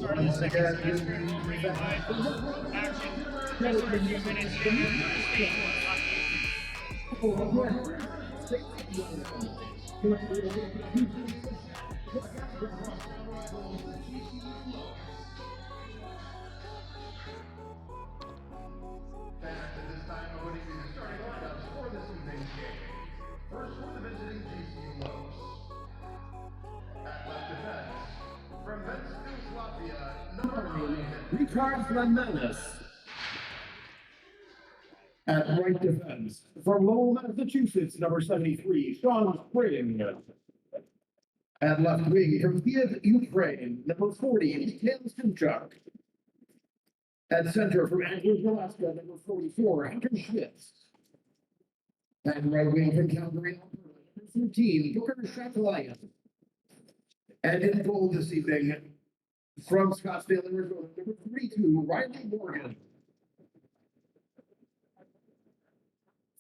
Once again, action just for a few minutes here for the state Fans at this time are putting the starting lineups for this evening's game. First for the visiting GCU Lopes. At left defense, from Ventspils, Latvia, number 9, Ricard Fernandez. At right defense, from Lowell, Massachusetts, number 73, Sean Spring. At left wing, from Kiev, Ukraine, number 40, Mikhail Simchuk. At center, from Anchorage, Alaska, number 44, Hunter Schmitz. At right wing, from Calgary, Alberta, number 13, Booker Shatalayan. And in goal this evening, from Scottsdale, Arizona, number 32, Riley Morgan.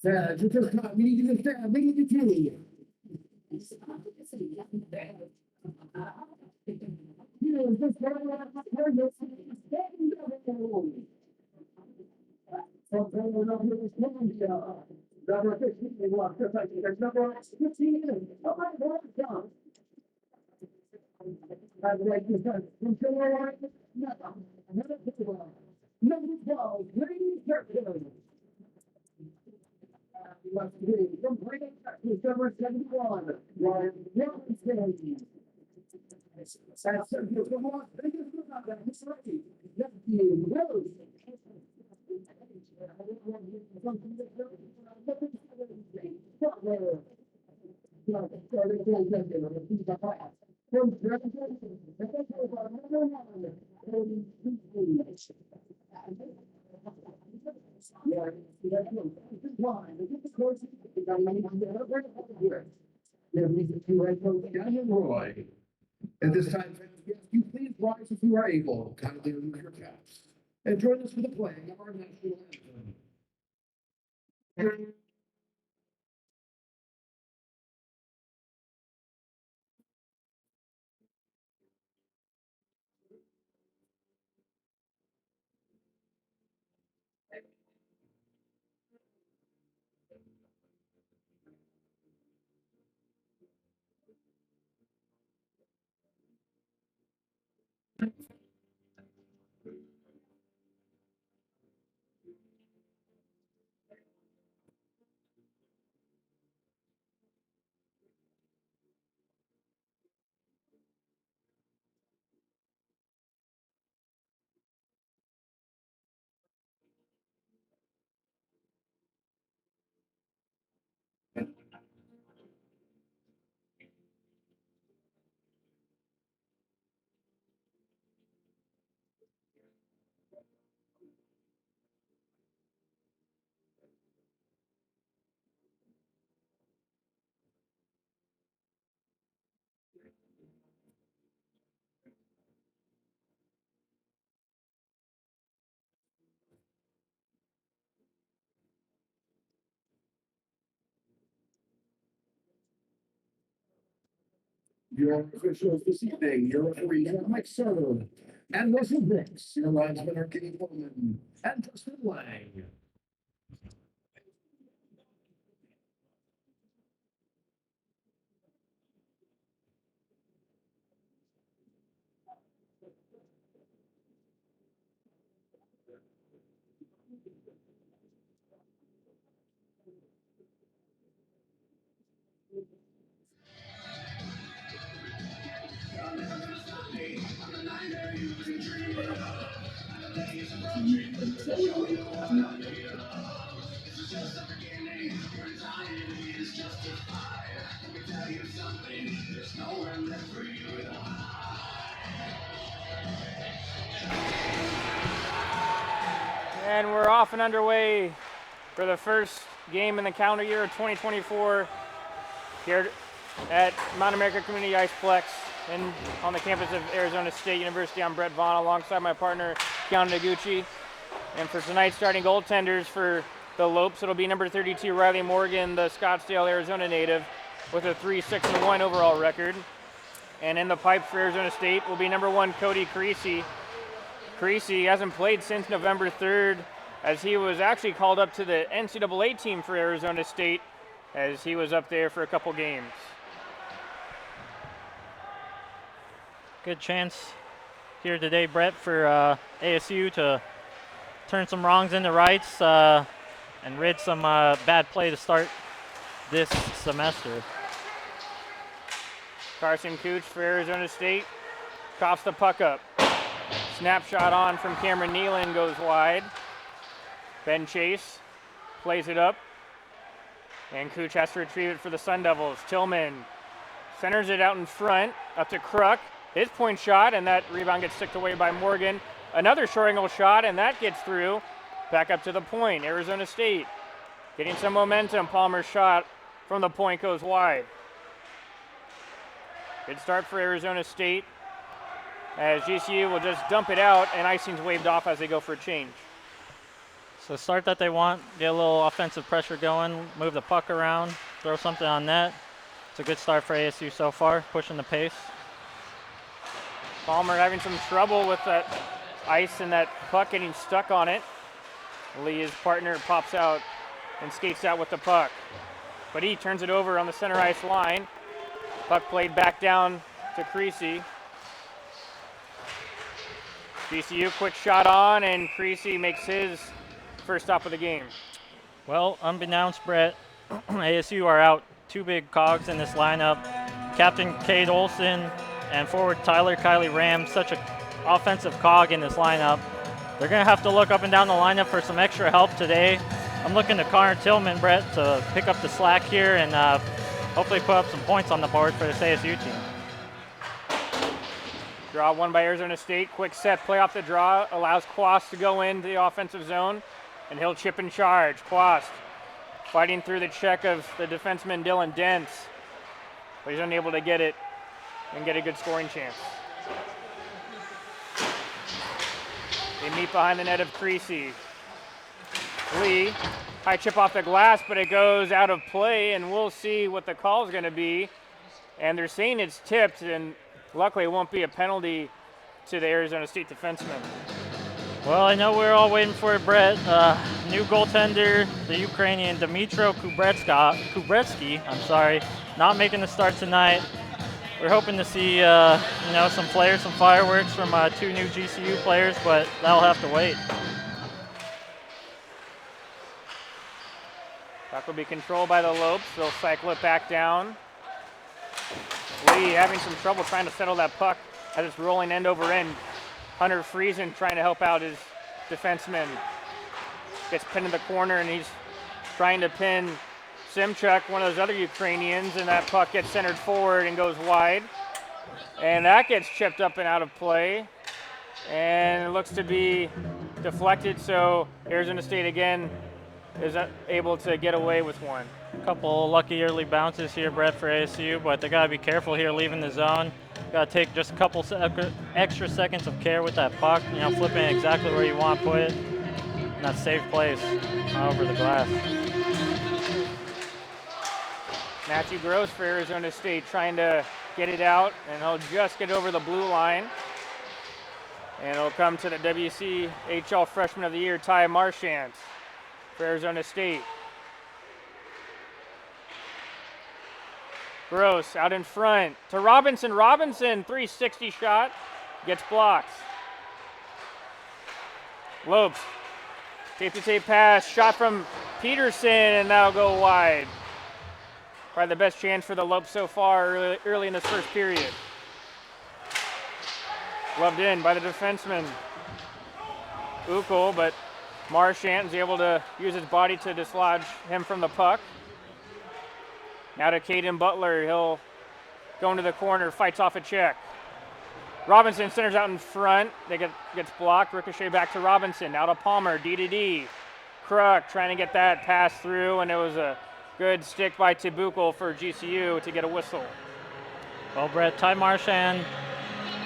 Fans, at this time, we need to understand, we need to do. Number 15, number 15, number 12, Grady Kirkland. From Grady Kirkland, number 71, Ryan Robinson. That's a beautiful one. Thank you for that. That's right. That's the Rose. Roy. At this time, yes, you please rise if you are able, kindly remove your caps, and join us for the playing of our national anthem. Your officials this evening, your referees are Mike Serve and Russell Brooks, your linesmen are Kenny Pullman and Justin Lang. And we're off and underway for the first game in the calendar year of 2024 here at Mount America Community Iceplex and on the campus of Arizona State University. I'm Brett Vaughn alongside my partner, Keanu Noguchi. And for tonight's starting goaltenders for the Lopes, it'll be number 32, Riley Morgan, the Scottsdale, Arizona native, with a 3-6-1 overall record. And in the pipes for Arizona State will be number 1, Cody Creasy. Creasy hasn't played since November 3rd, as he was actually called up to the NCAA team for Arizona State, as he was up there for a couple games. Good chance here today, Brett, for ASU to turn some wrongs into rights and rid some bad play to start this semester. Carson Cooch for Arizona State coughs the puck up. Snapshot on from Cameron Nealon goes wide. Ben Chase plays it up. And Cooch has to retrieve it for the Sun Devils. Tillman centers it out in front, up to Kruk. His point shot, and that rebound gets sticked away by Morgan. Another short angle shot, and that gets through. Back up to the point. Arizona State getting some momentum. Palmer's shot from the point goes wide. Good start for Arizona State, as GCU will just dump it out, and icing's waved off as they go for a change. So start that they want, get a little offensive pressure going, move the puck around, throw something on net. It's a good start for ASU so far, pushing the pace. Palmer having some trouble with that ice and that puck getting stuck on it. Lee, his partner, pops out and skates out with the puck. But he turns it over on the center ice line. Puck played back down to Creasy. GCU quick shot on, and Creasy makes his first stop of the game. Well, unbeknownst, Brett, ASU are out 2 big cogs in this lineup. Captain Cade Olson and forward Tyler Kiley Ram, such an offensive cog in this lineup. They're going to have to look up and down the lineup for some extra help today. I'm looking to Connor Tillman, Brett, to pick up the slack here and hopefully put up some points on the board for this ASU team. Draw won by Arizona State. Quick set play off the draw allows Quast to go into the offensive zone, and he'll chip and charge. Quast fighting through the check of the defenseman Dylan Dents, but he's unable to get it and get a good scoring chance. They meet behind the net of Creasy. Lee, high chip off the glass, but it goes out of play, and we'll see what the call is going to be. And they're saying it's tipped, and luckily it won't be a penalty to the Arizona State defenseman. Well, I know we're all waiting for it, Brett. New goaltender, the Ukrainian Dmytro Kubretsky, not making the start tonight. We're hoping to see some flares, some fireworks from 2 new GCU players, but that'll have to wait. Puck will be controlled by the Lopes. They'll cycle it back down. Lee having some trouble trying to settle that puck as it's rolling end over end. Hunter Friesen trying to help out his defenseman. Gets pinned in the corner, and he's trying to pin Simchuk, one of those other Ukrainians, and that puck gets centered forward and goes wide. And that gets chipped up and out of play. And it looks to be deflected, so Arizona State again is able to get away with one. A couple lucky early bounces here, Brett, for ASU, but they got to be careful here leaving the zone. Got to take just a couple extra seconds of care with that puck, flipping it exactly where you want to put it. And that safe place over the glass. Matthew Gross for Arizona State trying to get it out, and he'll just get over the blue line. And it'll come to the WCHL Freshman of the Year, Ty Marchant for Arizona State. Gross out in front to Robinson. Robinson, 360 shot, gets blocked. Lopes, tape-to-tape pass, shot from Peterson, and that'll go wide. Probably the best chance for the Lopes so far early in this first period. Gloved in by the defenseman, Ukel, but Marchand is able to use his body to dislodge him from the puck. Now to Caden Butler, he'll go into the corner, fights off a check. Robinson centers out in front. Gets blocked. Ricochet back to Robinson. Now to Palmer. D. Kruk trying to get that pass through, and it was a good stick by Tibukel for GCU to get a whistle. Well, Brett, Ty Marchand,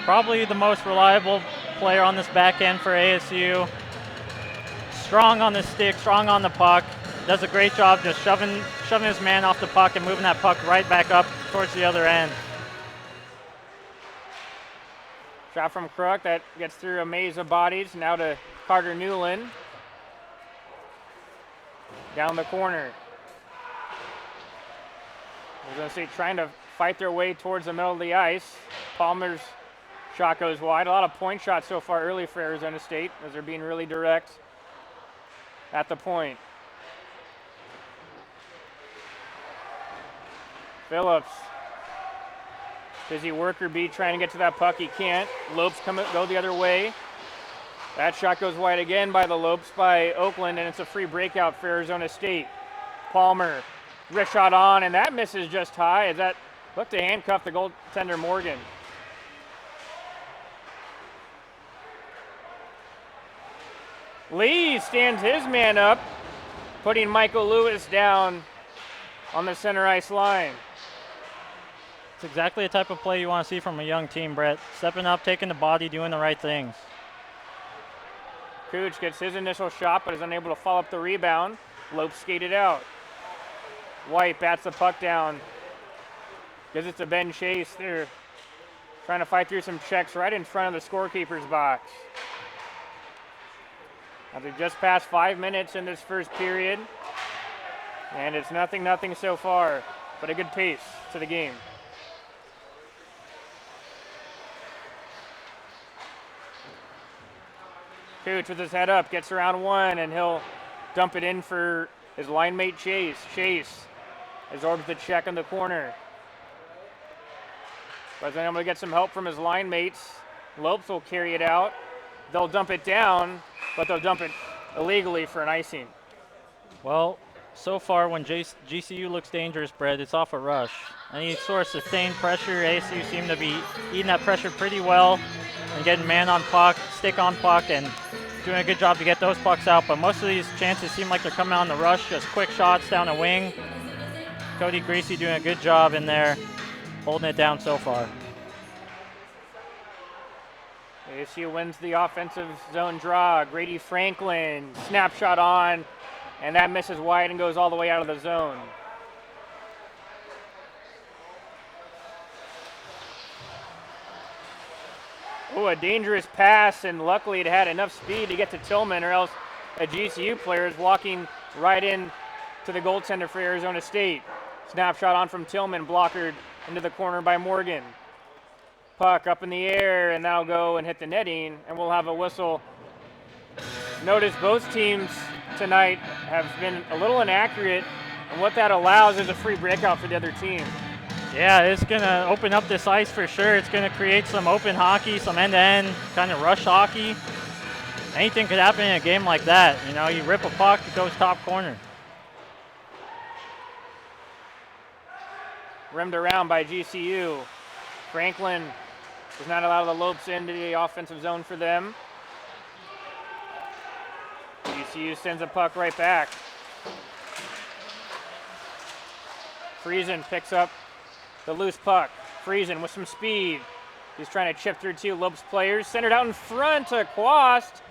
probably the most reliable player on this back end for ASU. Strong on the stick, strong on the puck. Does a great job just shoving his man off the puck and moving that puck right back up towards the other end. Shot from Kruk that gets through a maze of bodies. Now to Carter Newland. Down the corner. I was going to say trying to fight their way towards the middle of the ice. Palmer's shot goes wide. A lot of point shots so far early for Arizona State as they're being really direct at the point. Phillips. Busy worker beat trying to get to that puck. He can't. Lopes go the other way. That shot goes wide again by the Lopes by Oakland, and it's a free breakout for Arizona State. Palmer, wrist shot on, and that misses just high as that looked to handcuff the goaltender Morgan. Lee stands his man up, putting Michael Lewis down on the center ice line. It's exactly the type of play you want to see from a young team, Brett. Stepping up, taking the body, doing the right things. Cooch gets his initial shot, but is unable to follow up the rebound. Lopes skated out. White bats the puck down. Gives it to Ben Chase. They're trying to fight through some checks right in front of the scorekeeper's box. Now they've just passed 5 minutes in this first period, and it's 0-0 so far, but a good pace to the game. Cooch with his head up, gets around one, and he'll dump it in for his line mate Chase. Chase absorbs the check in the corner. But then able to get some help from his line mates. Lopes will carry it out. They'll dump it down, but they'll dump it illegally for an icing. Well, so far when GCU looks dangerous, Brett, it's off a rush. Any sort of sustained pressure, ASU seem to be eating that pressure pretty well and getting man on puck, stick on puck, and doing a good job to get those pucks out. But most of these chances seem like they're coming on the rush, just quick shots down the wing. Cody Greasy doing a good job in there, holding it down so far. ASU wins the offensive zone draw. Grady Franklin, snapshot on, and that misses wide and goes all the way out of the zone. Oh, a dangerous pass, and luckily it had enough speed to get to Tillman, or else a GCU player is walking right in to the goaltender for Arizona State. Snapshot on from Tillman, blockered into the corner by Morgan. Puck up in the air, and that'll go and hit the netting, and we'll have a whistle. Notice both teams tonight have been a little inaccurate, and what that allows is a free breakout for the other team. Yeah, it's going to open up this ice for sure. It's going to create some open hockey, some end-to-end kind of rush hockey. Anything could happen in a game like that. You know, you rip a puck, it goes top corner. Rimmed around by GCU. Franklin does not allow the Lopes into the offensive zone for them. GCU sends a puck right back. Friesen picks up the loose puck. Friesen with some speed. He's trying to chip through two Lopes players. Centered out in front to Quast.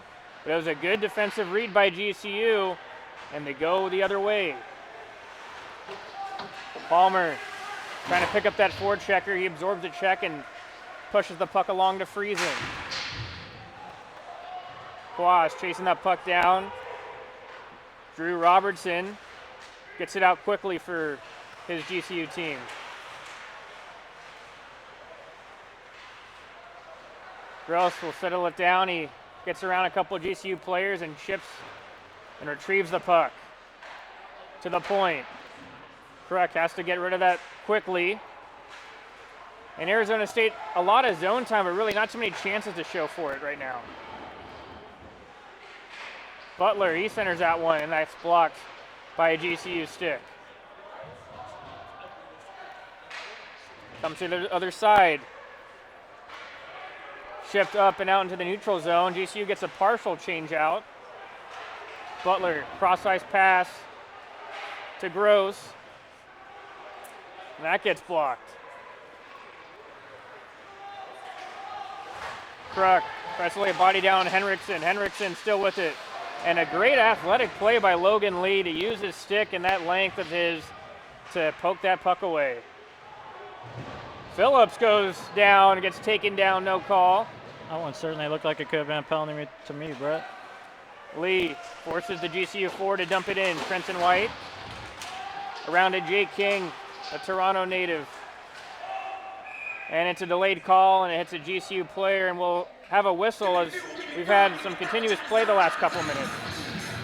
But it was a good defensive read by GCU, and they go the other way. Palmer trying to pick up that forechecker. He absorbs the check and pushes the puck along to Friesen. Quast chasing that puck down. Drew Robertson gets it out quickly for his GCU team. Gross will settle it down. He gets around a couple of GCU players and chips and retrieves the puck to the point. Kruk has to get rid of that quickly. And Arizona State, a lot of zone time, but really not too many chances to show for it right now. Butler, he centers that one, and that's blocked by a GCU stick. Comes to the other side. Shift up and out into the neutral zone. GCU gets a partial change out. Butler, cross-ice pass to Gross. And that gets blocked. Kruk tries to lay a body down Henriksen. Henriksen still with it. And a great athletic play by Logan Lee to use his stick and that length of his to poke that puck away. Phillips goes down, gets taken down, no call. That one certainly looked like it could have been a penalty to me, Brett. Lee forces the GCU forward to dump it in. Trenton White around to Jake King, a Toronto native. And it's a delayed call, and it hits a GCU player, and we'll have a whistle as we've had some continuous play the last couple minutes.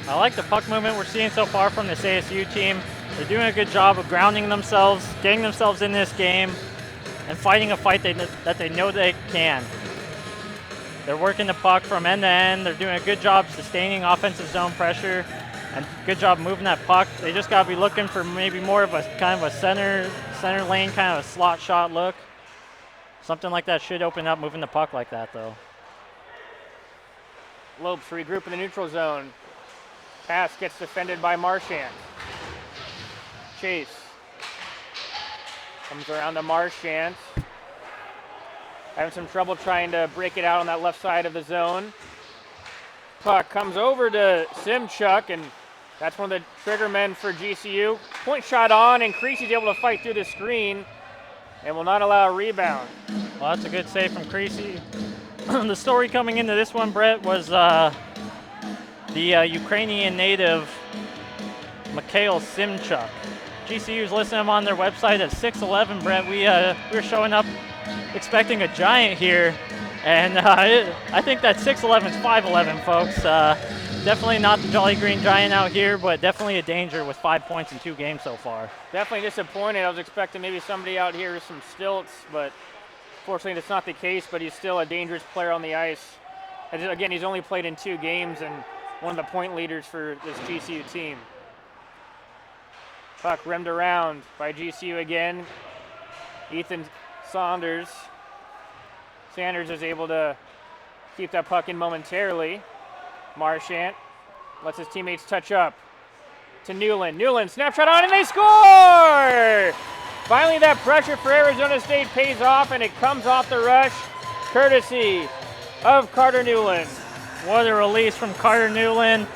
I like the puck movement we're seeing so far from this ASU team. They're doing a good job of grounding themselves, getting themselves in this game, and fighting a fight that they know they can. They're working the puck from end to end. They're doing a good job sustaining offensive zone pressure and good job moving that puck. They just got to be looking for maybe more of a kind of a center lane kind of a slot shot look. Something like that should open up moving the puck like that, though. Lopes regroup in the neutral zone. Pass gets defended by Marchand. Chase comes around to Marchand. Having some trouble trying to break it out on that left side of the zone. Puck comes over to Simchuk, and that's one of the trigger men for GCU. Point shot on, and Creasy's able to fight through the screen and will not allow a rebound. Well, that's a good save from Creasy. The story coming into this one, Brett, was the Ukrainian native Mikhail Simchuk. GCU's listing him on their website at 6'11", Brett. We were showing up expecting a giant here, and I think that 6'11 is 5'11", folks. Definitely not the Jolly Green Giant out here, but definitely a danger with 5 points in 2 games so far. Definitely disappointed. I was expecting maybe somebody out here with some stilts, but fortunately that's not the case, but he's still a dangerous player on the ice. Again, he's only played in 2 games and one of the point leaders for this GCU team. Puck rimmed around by GCU again. Ethan Sanders is able to keep that puck in momentarily. Marchand lets his teammates touch up to Newland. Newland, snapshot on, and they score! Finally, that pressure for Arizona State pays off, and it comes off the rush, courtesy of Carter Newland. What a release from Carter Newland.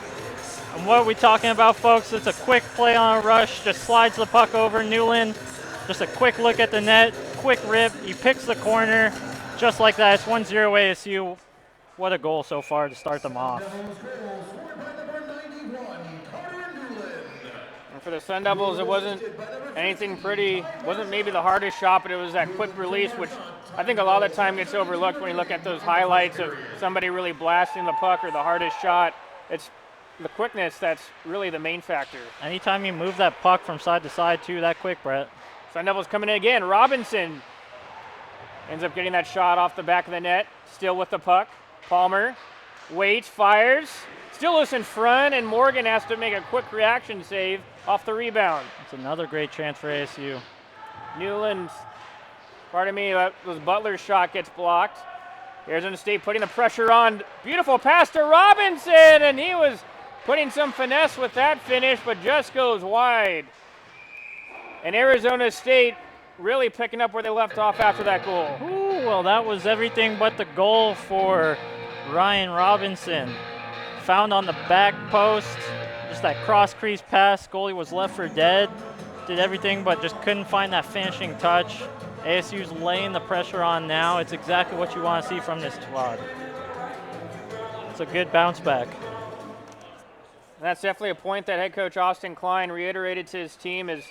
And what are we talking about, folks? It's a quick play on a rush, just slides the puck over Newland. Just a quick look at the net, quick rip. He picks the corner, just like that. It's 1-0 ASU. What a goal so far to start them off. And for the Sun Devils, it wasn't anything pretty. Wasn't maybe the hardest shot, but it was that quick release, which I think a lot of the time gets overlooked when you look at those highlights of somebody really blasting the puck or the hardest shot. It's the quickness that's really the main factor. Anytime you move that puck from side to side, too, that quick, Brett. Sun Devils coming in again. Robinson ends up getting that shot off the back of the net, still with the puck. Palmer waits, fires, still loose in front, and Morgan has to make a quick reaction save off the rebound. It's another great chance for ASU. Newland, pardon me, that was Butler's shot gets blocked. Arizona State putting the pressure on. Beautiful pass to Robinson, and he was putting some finesse with that finish, but just goes wide. And Arizona State really picking up where they left off after that goal. Ooh, well, that was everything but the goal for Ryan Robinson. Found on the back post, just that cross crease pass. Goalie was left for dead. Did everything but just couldn't find that finishing touch. ASU's laying the pressure on now. It's exactly what you want to see from this squad. It's a good bounce back. And that's definitely a point that head coach Austin Klein reiterated to his team, is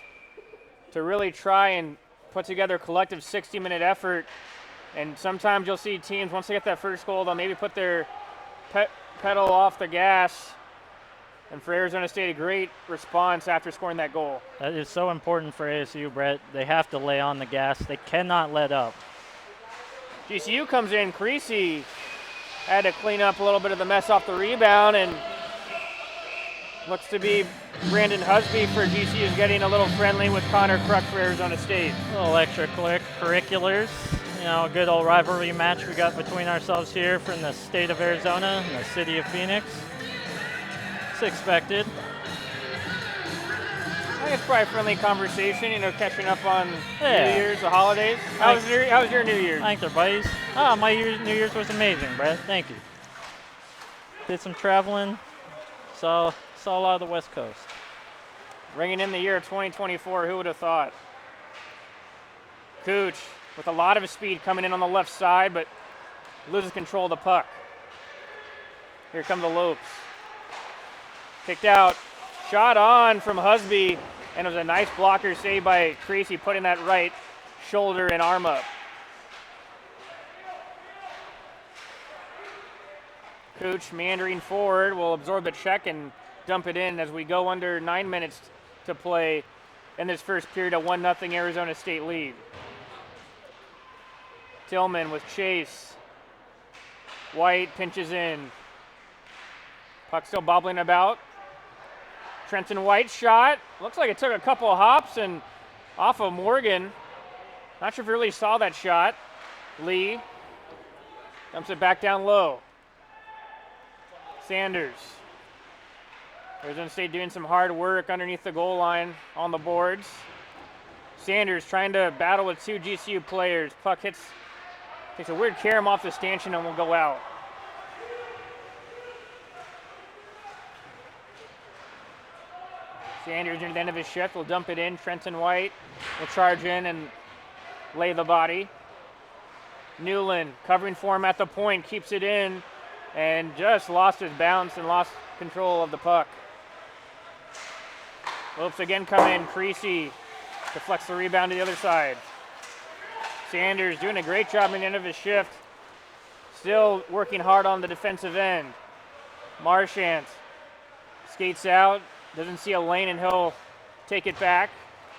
to really try and put together a collective 60-minute effort. And sometimes you'll see teams, once they get that first goal, they'll maybe put their pedal off the gas. And for Arizona State, a great response after scoring that goal. That is so important for ASU, Brett. They have to lay on the gas. They cannot let up. GCU comes in. Creasy had to clean up a little bit of the mess off the rebound, and looks to be Brandon Husby for GCU is getting a little friendly with Connor Kruk for Arizona State. A little extracurriculars. You know, a good old rivalry match we got between ourselves here from the state of Arizona and the city of Phoenix. It's expected. I think it's probably a friendly conversation, you know, catching up on Yeah. New Year's, the holidays. How was your New Year's? I think they're buddies. Oh, my New Year's was amazing, Brett. Thank you. Did some traveling. Saw a lot of the West Coast. Ringing in the year 2024, who would have thought? Cooch with a lot of speed coming in on the left side, but loses control of the puck. Here come the Lopes. Kicked out. Shot on from Husby, and it was a nice blocker save by Creasy, putting that right shoulder and arm up. Cooch meandering forward will absorb the check and dump it in as we go under 9 minutes to play in this first period, a 1-0 Arizona State lead. Tillman with Chase. White pinches in. Puck still bobbling about. Trenton White shot. Looks like it took a couple of hops and off of Morgan. Not sure if you really saw that shot. Lee dumps it back down low. Sanders. Arizona State doing some hard work underneath the goal line on the boards. Sanders trying to battle with two GCU players. Puck takes a weird carom off the stanchion and will go out. Sanders near the end of his shift will dump it in. Trenton White will charge in and lay the body. Newland covering for him at the point, keeps it in, and just lost his balance and lost control of the puck. Lopes again come in. Creasy deflects the rebound to the other side. Sanders doing a great job at the end of his shift. Still working hard on the defensive end. Marchant skates out. Doesn't see a lane, and he'll take it back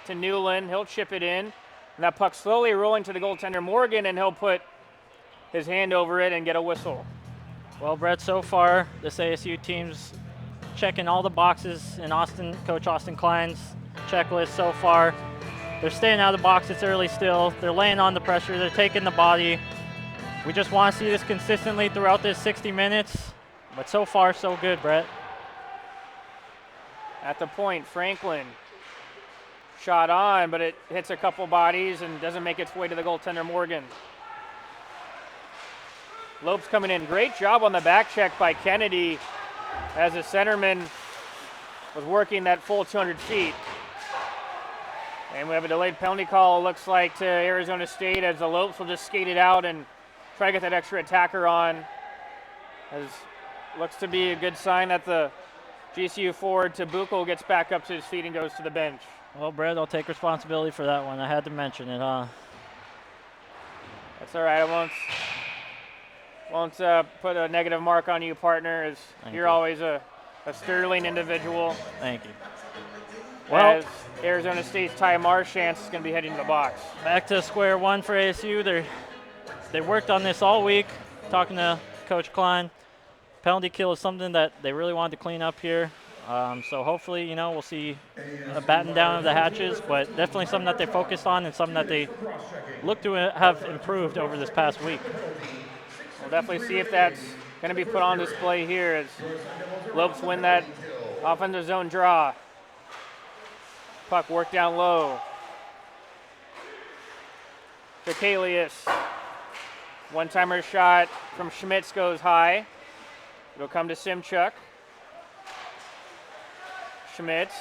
to Newland. He'll chip it in. And that puck slowly rolling to the goaltender Morgan, and he'll put his hand over it and get a whistle. Well, Brett, so far, this ASU team's checking all the boxes in Coach Austin Klein's checklist so far. They're staying out of the box. It's early still. They're laying on the pressure. They're taking the body. We just want to see this consistently throughout this 60 minutes. But so far, so good, Brett. At the point, Franklin shot on, but it hits a couple bodies and doesn't make its way to the goaltender Morgan. Lopes coming in. Great job on the back check by Kennedy as the centerman was working that full 200 feet. And we have a delayed penalty call, it looks like, to Arizona State, as the Lopes will just skate it out and try to get that extra attacker on. As looks to be a good sign that the GCU forward Tabuco gets back up to his feet and goes to the bench. Well, Brett, I'll take responsibility for that one. I had to mention it, huh? That's all right. I won't put a negative mark on you, partner, as you're always a sterling individual. Thank you. Well, as Arizona State's Ty Marchant is going to be heading to the box. Back to square one for ASU. They worked on this all week, talking to Coach Klein. Penalty kill is something that they really wanted to clean up here. So hopefully, you know, we'll see a batten down of the hatches, but definitely something that they focused on and something that they look to have improved over this past week. We'll definitely see if that's going to be put on display here as Lopes win that offensive zone draw. Puck worked down low. Vicalius. One-timer shot from Schmitz goes high. It'll come to Simchuk. Schmitz.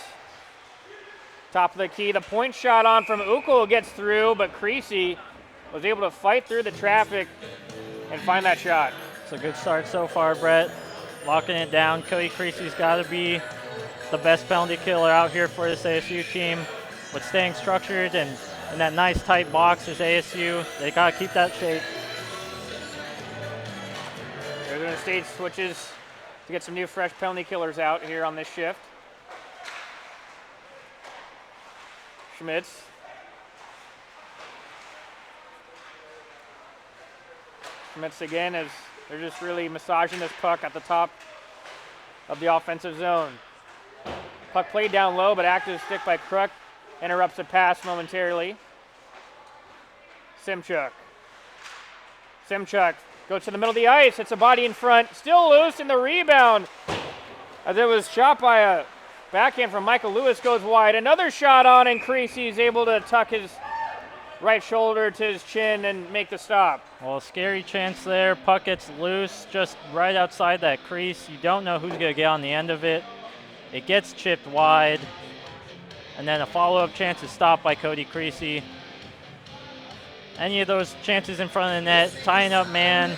Top of the key. The point shot on from Ukul gets through, but Creasy was able to fight through the traffic and find that shot. It's a good start so far, Brett. Locking it down. Cody Creasy's got to be the best penalty killer out here for this ASU team. But staying structured and in that nice tight box is ASU. They got to keep that shape. Arizona State switches to get some new fresh penalty killers out here on this shift. Schmitz. Schmitz again, as they're just really massaging this puck at the top of the offensive zone. Puck played down low, but active stick by Kruk interrupts the pass momentarily. Simchuk. Simchuk goes to the middle of the ice. It's a body in front. Still loose in the rebound. As it was shot by a backhand from Michael Lewis, goes wide. Another shot on, and Creasy's able to tuck his right shoulder to his chin and make the stop. Well, scary chance there. Puck gets loose just right outside that crease. You don't know who's going to get on the end of it. It gets chipped wide. And then a follow-up chance is stopped by Cody Creasy. Any of those chances in front of the net, tying up man,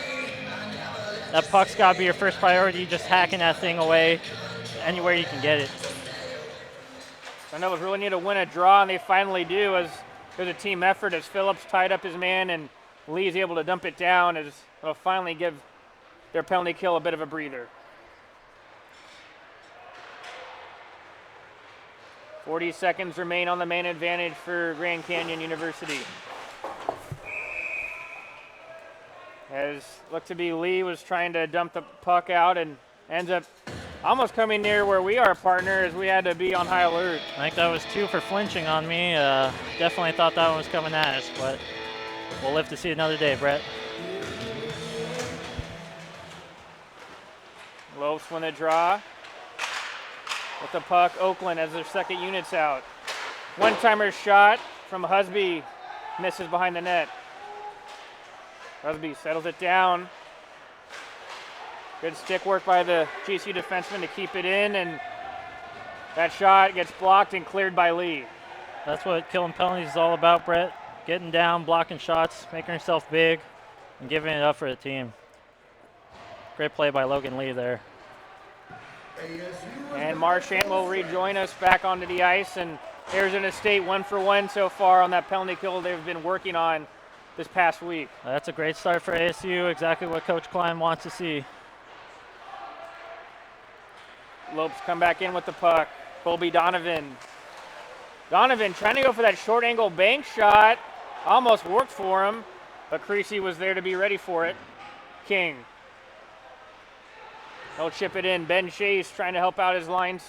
that puck's got to be your first priority, just hacking that thing away anywhere you can get it. Sun Devils really need to win a draw, and they finally do, as there's a team effort as Phillips tied up his man and Lee's able to dump it down, as it'll finally give their penalty kill a bit of a breather. 40 seconds remain on the main advantage for Grand Canyon University. As looked to be Lee was trying to dump the puck out and ends up almost coming near where we are, partner, as we had to be on high alert. I think that was 2 for flinching on me. Definitely thought that one was coming at us, but we'll live to see another day, Brett. Lopes win the draw. With the puck, Oakland as their second unit's out. One-timer shot from Husby misses behind the net. Husby settles it down. Good stick work by the GCU defenseman to keep it in, and that shot gets blocked and cleared by Lee. That's what killing penalties is all about, Brett. Getting down, blocking shots, making yourself big, and giving it up for the team. Great play by Logan Lee there. And Marchand will rejoin us back onto the ice, and Arizona State 1 for 1 so far on that penalty kill they've been working on this past week. That's a great start for ASU, exactly what Coach Klein wants to see. Lopes come back in with the puck. Colby Donovan. Donovan trying to go for that short angle bank shot. Almost worked for him, but Creasy was there to be ready for it. King. He'll chip it in. Ben Chase trying to help out his line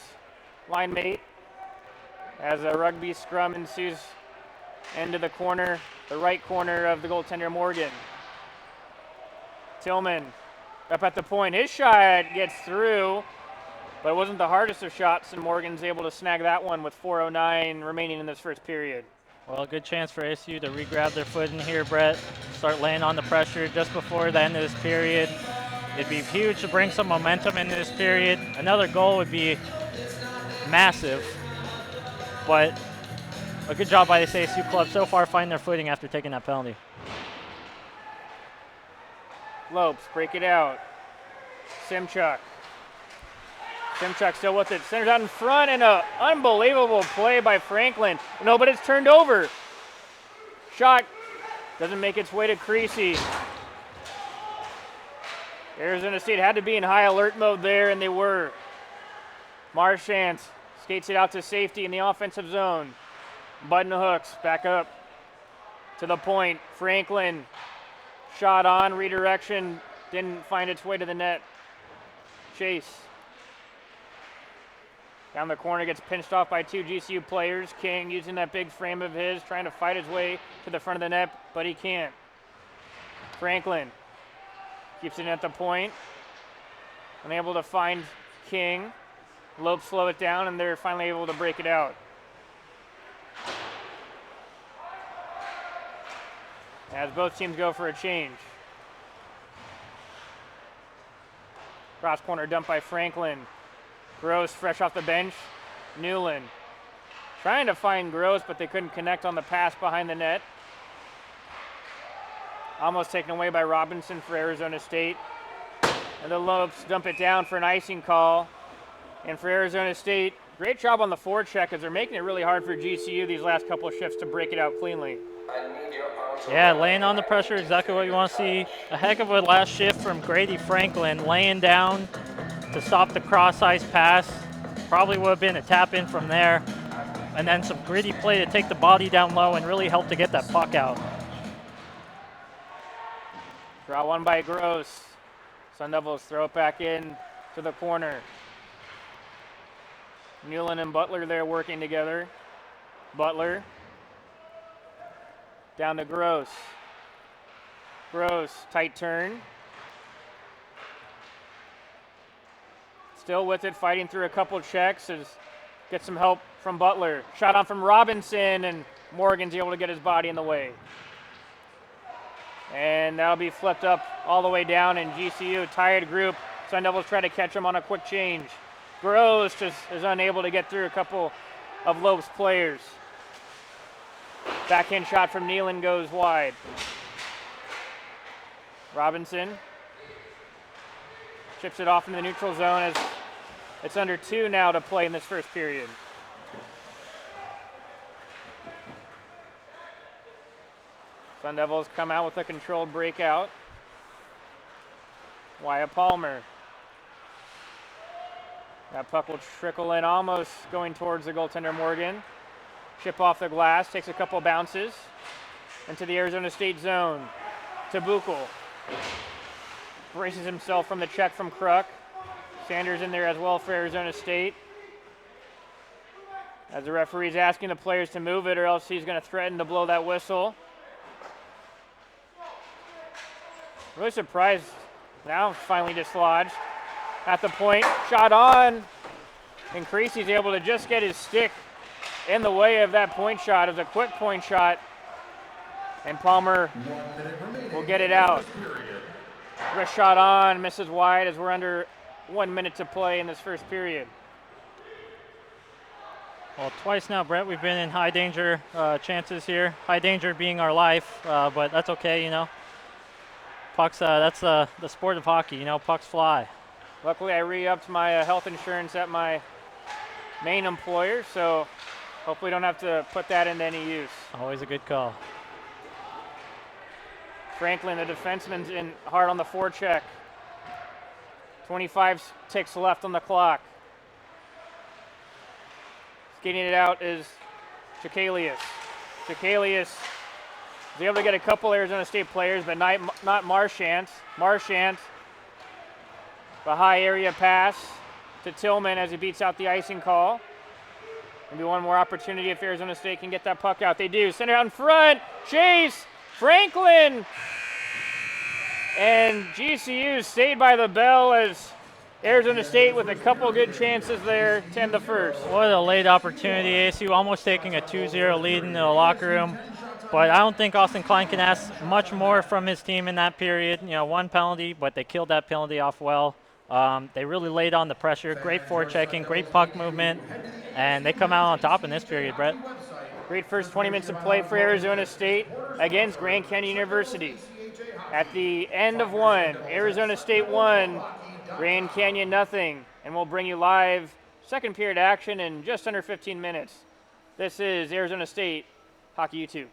mate as a rugby scrum ensues into the corner, the right corner of the goaltender Morgan. Tillman up at the point. His shot gets through, but it wasn't the hardest of shots, and Morgan's able to snag that one with 4:09 remaining in this first period. Well, a good chance for ASU to re-grab their footing here, Brett. Start laying on the pressure just before the end of this period. It'd be huge to bring some momentum into this period. Another goal would be massive, but a good job by this ASU club so far finding their footing after taking that penalty. Lopes, break it out. Simchuk. Simchuk still with it. Centers out in front, and an unbelievable play by Franklin. No, but it's turned over. Shot doesn't make its way to Creasy. Arizona State had to be in high alert mode there, and they were. Marchand skates it out to safety in the offensive zone. Button hooks back up to the point. Franklin shot on, redirection, didn't find its way to the net. Chase. Down the corner, gets pinched off by 2 GCU players. King using that big frame of his, trying to fight his way to the front of the net, but he can't. Franklin keeps it at the point. Unable to find King. Lopes slow it down, and they're finally able to break it out. As both teams go for a change. Cross corner dump by Franklin. Gross fresh off the bench. Newland trying to find Gross, but they couldn't connect on the pass behind the net. Almost taken away by Robinson for Arizona State. And the Lopes dump it down for an icing call. And for Arizona State, Great job on the forecheck as they're making it really hard for GCU these last couple of shifts to break it out cleanly. Yeah, laying on the pressure, exactly what you want to see. A heck of a last shift from Grady Franklin, laying down to stop the cross ice pass. Probably would have been a tap in from there. And then some gritty play to take the body down low and really help to get that puck out. Draw one by Gross. Sun Devils throw it back in to the corner. Newland and Butler there working together. Butler down to Gross. Gross, tight turn. Still with it, fighting through a couple checks. Get some help from Butler. Shot on from Robinson, and Morgan's able to get his body in the way. And that'll be flipped up all the way down, and GCU, tired group. Sun Devils try to catch him on a quick change. Gross just is unable to get through a couple of Lopes players. Backhand shot from Nealon goes wide. Robinson chips it off into the neutral zone as it's under 2 now to play in this first period. Sun Devils come out with a controlled breakout. Wyatt Palmer. That puck will trickle in, almost going towards the goaltender Morgan. Chip off the glass, takes a couple bounces into the Arizona State zone. Tabukel braces himself from the check from Kruk. Sanders in there as well for Arizona State. As the referee's asking the players to move it, or else he's going to threaten to blow that whistle. Really surprised. Now finally dislodged. At the point, shot on. And Creasy's able to just get his stick in the way of that point shot. It was a quick point shot. And Palmer will get it out. Wrist shot on, misses wide as we're under 1 minute to play in this first period. Well, twice now, Brett, we've been in high danger chances here. High danger being our life, but that's okay, you know. Pucks, that's the sport of hockey, you know, pucks fly. Luckily, I re-upped my health insurance at my main employer, so hopefully don't have to put that into any use. Always a good call. Franklin, the defenseman's in hard on the forecheck. 25 ticks left on the clock. Skating it out is Chakalius. Chakalius is able to get a couple Arizona State players, but not Marchant. Marchant, the high area pass to Tillman as he beats out the icing call. Maybe one more opportunity if Arizona State can get that puck out. They do. Center out in front. Chase. Franklin. And GCU stayed by the bell as Arizona State with a couple good chances there to end the first. What a late opportunity. ASU almost taking a 2-0 lead in the locker room. But I don't think Austin Klein can ask much more from his team in that period. You know, one penalty, but they killed that penalty off well. They really laid on the pressure. Great forechecking, great puck movement, and they come out on top in this period, Brett. Great first 20 minutes of play for Arizona State against Grand Canyon University. At the end of one, Arizona State 1, Grand Canyon nothing, and we'll bring you live second period action in just under 15 minutes. This is Arizona State Hockey U2.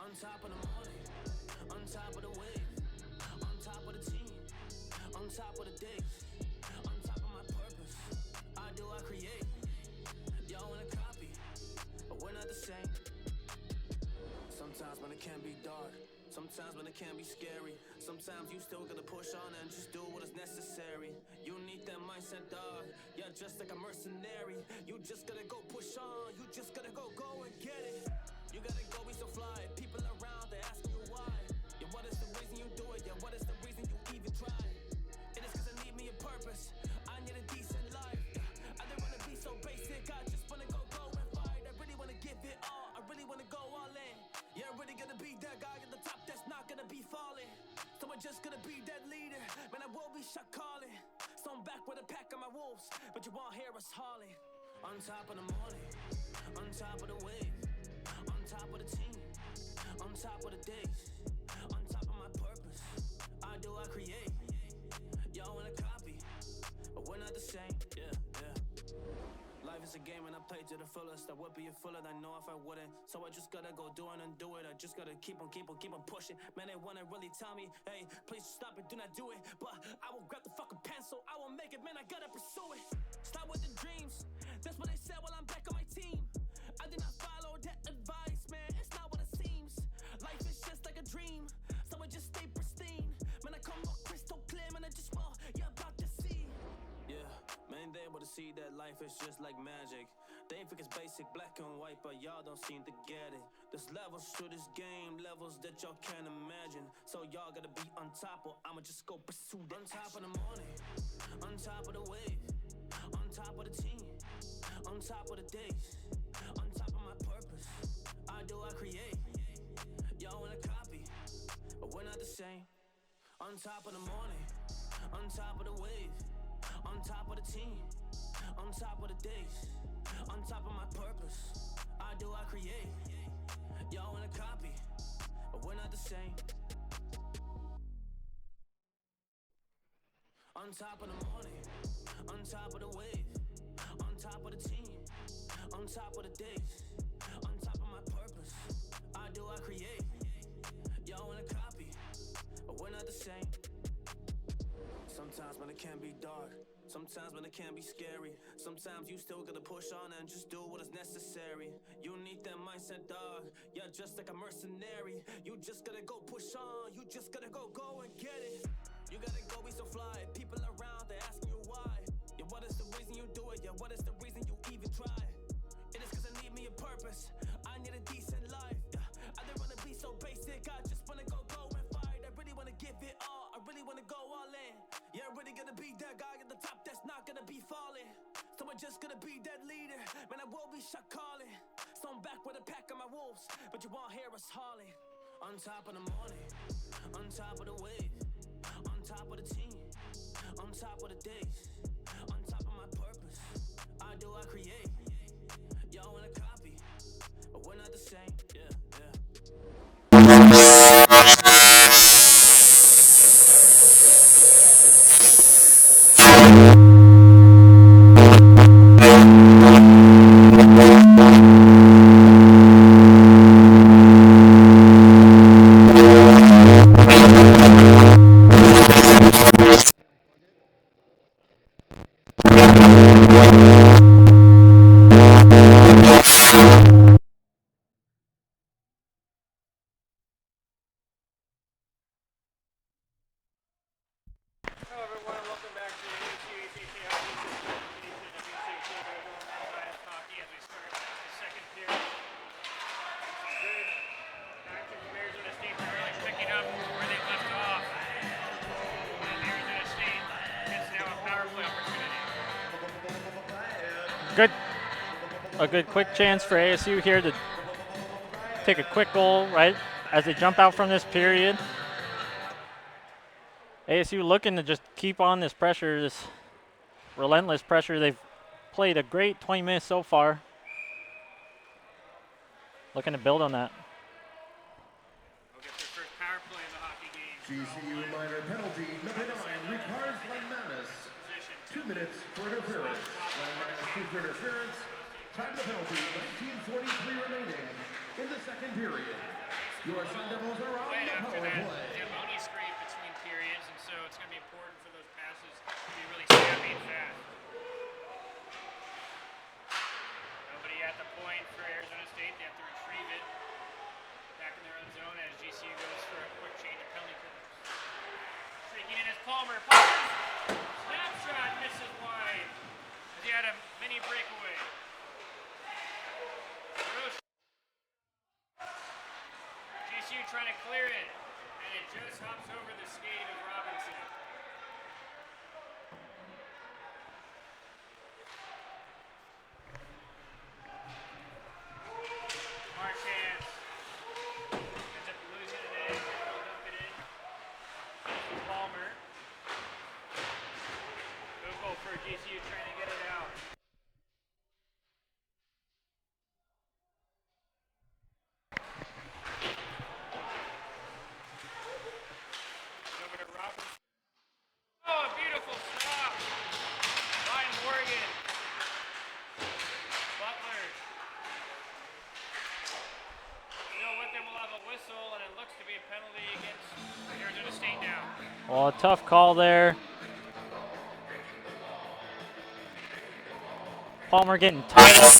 On top of the morning, on top of the wave, on top of the team, on top of the days, on top of my purpose. I do, I create. Y'all wanna copy, but we're not the same. Sometimes when it can be dark, sometimes when it can be scary, sometimes you still gotta push on and just do what is necessary. You need that mindset, dog. You're just like a mercenary. You just gotta go push on. You just gotta go and get it. You gotta go be so fly. People around, they asking you why. Yeah, what is the reason you do it? Yeah, what is the reason you even try? It is cause I need me a purpose. I need a decent life. I don't wanna be so basic. I just wanna go and fight. I really wanna give it all. I really wanna go all in. Yeah, I'm really gonna be that guy at the top that's not gonna be falling. So I'm just gonna be that leader. Man, I will be shot calling. So I'm back with a pack of my wolves, but you won't hear us hauling. On top of the morning, on top of the wave, on top of the team, on top of the days, on top of my purpose. I do, I create. Y'all wanna copy, but we're not the same. Yeah. Life is a game and I play to the fullest. I would be a fuller, I know if I wouldn't. So I just gotta go do it and do it. I just gotta keep on pushing. Man, they wanna really tell me, hey, please stop it, do not do it. But I will grab the fucking pencil, I will make it, man, I gotta pursue it. Stop with the dreams, that's what they said while I'm back on my team. I did not follow that advice, man, it's not what it seems. Life is just like a dream, so I just stay pristine. Man, I come up crystal clear, man, I just fall, you're about to see. Yeah, man, they able to see that life is just like magic. They think it's basic, black and white, but y'all don't seem to get it. There's levels to this game, levels that y'all can't imagine. So y'all gotta be on top, or I'ma just go pursue that. On top of the morning, on top of the wave, on top of the team, on top of the days, on top of my purpose. I do, I create. Y'all wanna copy, but we're not the same. On top of the morning, on top of the wave, on top of the team, on top of the days, on top of my purpose. I do, I create. Y'all wanna copy, but we're not the same. On top of the morning, on top of the wave, on top of the team, on top of the days, on top of my purpose. I do, I create. Y'all wanna copy, but we're not the same. Sometimes when it can be dark, sometimes when it can be scary, sometimes you still gotta push on and just do what is necessary. You need that mindset, dog. You're just like a mercenary. You just gotta go push on. You just gotta go and get it. You gotta go be so fly. People around, they asking you why. Yeah, what is the reason you do it? Yeah, what is the reason you even try? It is cause I need me a purpose. I need a decent life. I don't wanna be so basic. I just wanna go and fight. I really wanna give it all. I really wanna go all in. Yeah, I'm really gonna be that guy at the top that's not gonna be falling. So I'm just gonna be that leader. Man, I will be shot calling. So I'm back with a pack of my wolves, but you won't hear us hauling. On top of the morning, on top of the wave, on top of the team, on top of the days, on top of my purpose. I do, I create. Y'all wanna copy, but we're not the same. Yeah. Hello everyone, welcome back to the ASU edition of hockey as we start the second period. Some good action from Arizona State. They're really picking up where they left off. And Arizona State gets now a power play opportunity. A good quick chance for ASU here to take a quick goal right as they jump out from this period. ASU looking to just keep on this pressure, this relentless pressure. They've played a great 20 minutes so far. Looking to build on that. They'll get their first power play in the hockey game. GCU minor penalty number 9, Ricards Lemanis. 2 minutes for interference. Lemanis 2 for interference. Time to penalty, 19:43 remaining in the second period. Your Sun Devils are on Right the after power that play. Zamboni scrape between periods, and so it's going to be important for those passes to be really snappy and fast. Nobody at the point for Arizona State. They have to retrieve it back in their own zone as GCU goes for a quick change of penalty killers. Streaking in is Palmer. Palmer's snapshot misses wide as he had a mini breakaway. GCU trying to clear it, and it just hops over the skate of Robinson. Marchand ends up losing it in, he'll dump it in. Palmer. Google for GCU trying to get it out. Over to Robinson. Oh, a beautiful stop by Morgan. Butler. Still with him, will have a whistle, and it looks to be a penalty against Arizona State now. Well, a tough call there. Palmer getting tied up.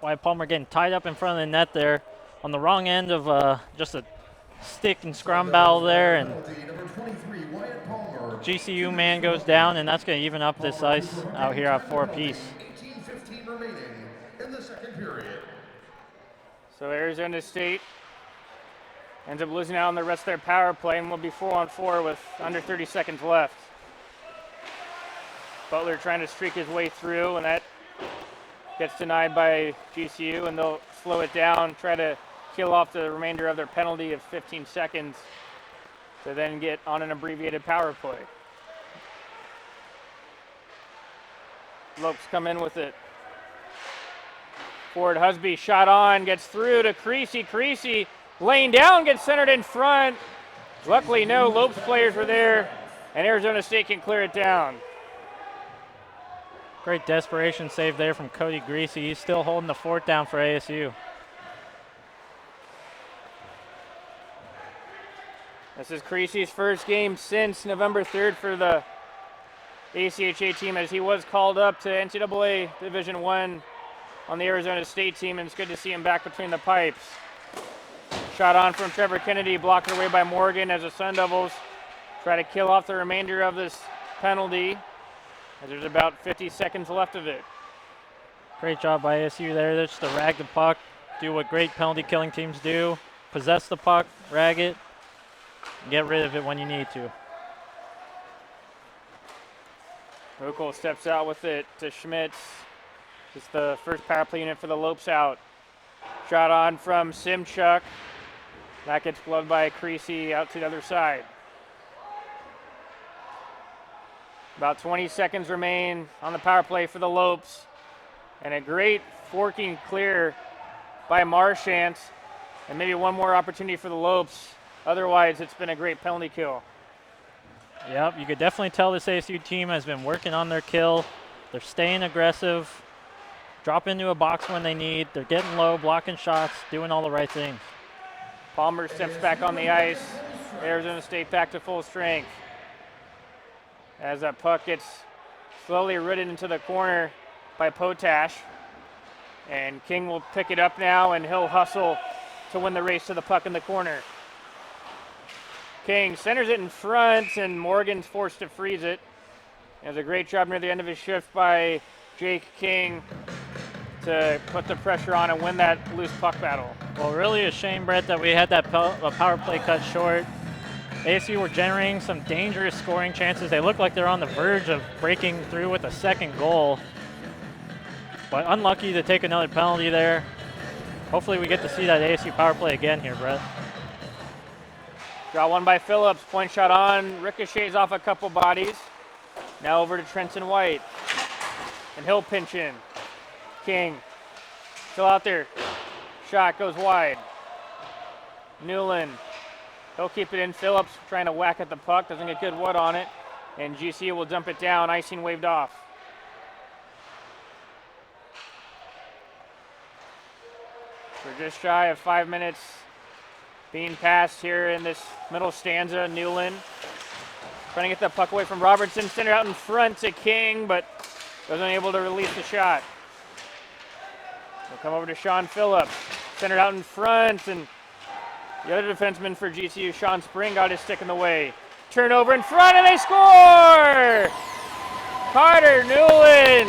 Wyatt Palmer getting tied up in front of the net there on the wrong end of just a stick and scrum battle there, and GCU man goes down, and that's going to even up this ice out here at 4 apiece. 18:15 remaining in the second period. So Arizona State ends up losing out on the rest of their power play and will be 4-on-4 with under 30 seconds left. Butler trying to streak his way through, and that gets denied by GCU, and they'll slow it down, try to kill off the remainder of their penalty of 15 seconds to then get on an abbreviated power play. Lopes come in with it. Ford Husby shot on, gets through to Creasy. Creasy laying down, gets centered in front. Luckily, no Lopes players were there, and Arizona State can clear it down. Great desperation save there from Cody Greasy. He's still holding the fort down for ASU. This is Creasy's first game since November 3rd for the ACHA team, as he was called up to NCAA Division I on the Arizona State team, and it's good to see him back between the pipes. Shot on from Trevor Kennedy, blocked away by Morgan as the Sun Devils try to kill off the remainder of this penalty, as there's about 50 seconds left of it. Great job by ASU there. They're just to rag the puck, do what great penalty killing teams do, possess the puck, rag it, and get rid of it when you need to. Hukel steps out with it to Schmitz. It's the first power play unit for the Lopes out. Shot on from Simchuk. That gets gloved by Creasy out to the other side. About 20 seconds remain on the power play for the Lopes. And a great forking clear by Marchand. And maybe one more opportunity for the Lopes. Otherwise, it's been a great penalty kill. Yep, you could definitely tell this ASU team has been working on their kill. They're staying aggressive, drop into a box when they need. They're getting low, blocking shots, doing all the right things. Palmer steps back on the ice. Arizona State back to full strength. As that puck gets slowly rooted into the corner by Potash. And King will pick it up now, and he'll hustle to win the race to the puck in the corner. King centers it in front, and Morgan's forced to freeze it. It was a great job near the end of his shift by Jake King to put the pressure on and win that loose puck battle. Well, really a shame, Brett, that we had that power play cut short. ASU were generating some dangerous scoring chances. They look like they're on the verge of breaking through with a second goal. But unlucky to take another penalty there. Hopefully we get to see that ASU power play again here, Brett. Draw one by Phillips, point shot on, ricochets off a couple bodies. Now over to Trenton White, and he'll pinch in. King, still out there, shot goes wide. Newland He'll keep it in. Phillips trying to whack at the puck, doesn't get good wood on it, and GCU will dump it down. Icing waved off. We're just shy of 5 minutes being passed here in this middle stanza. Newland trying to get the puck away from Robertson. Center out in front to King, but wasn't able to release the shot. We'll come over to Sean Phillips. Center out in front, and the other defenseman for GCU, Sean Spring, got his stick in the way. Turnover in front, and they score! Carter Newland.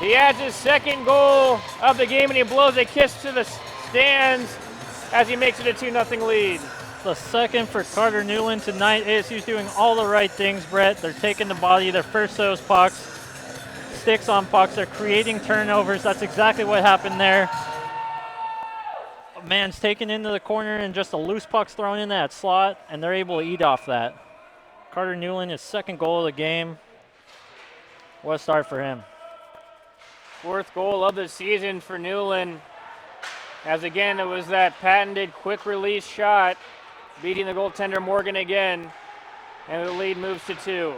He adds his second goal of the game, and he blows a kiss to the stands as he makes it a 2-0 lead. The second for Carter Newland tonight. ASU's doing all the right things, Brett. They're taking the body, they're first those pucks, sticks on pucks, they're creating turnovers. That's exactly what happened there. A man's taken into the corner and just a loose puck's thrown in that slot, and they're able to eat off that. Carter Newland, his second goal of the game. What a start for him. Fourth goal of the season for Newland. As again, it was that patented quick release shot, beating the goaltender Morgan again, and the lead moves to 2.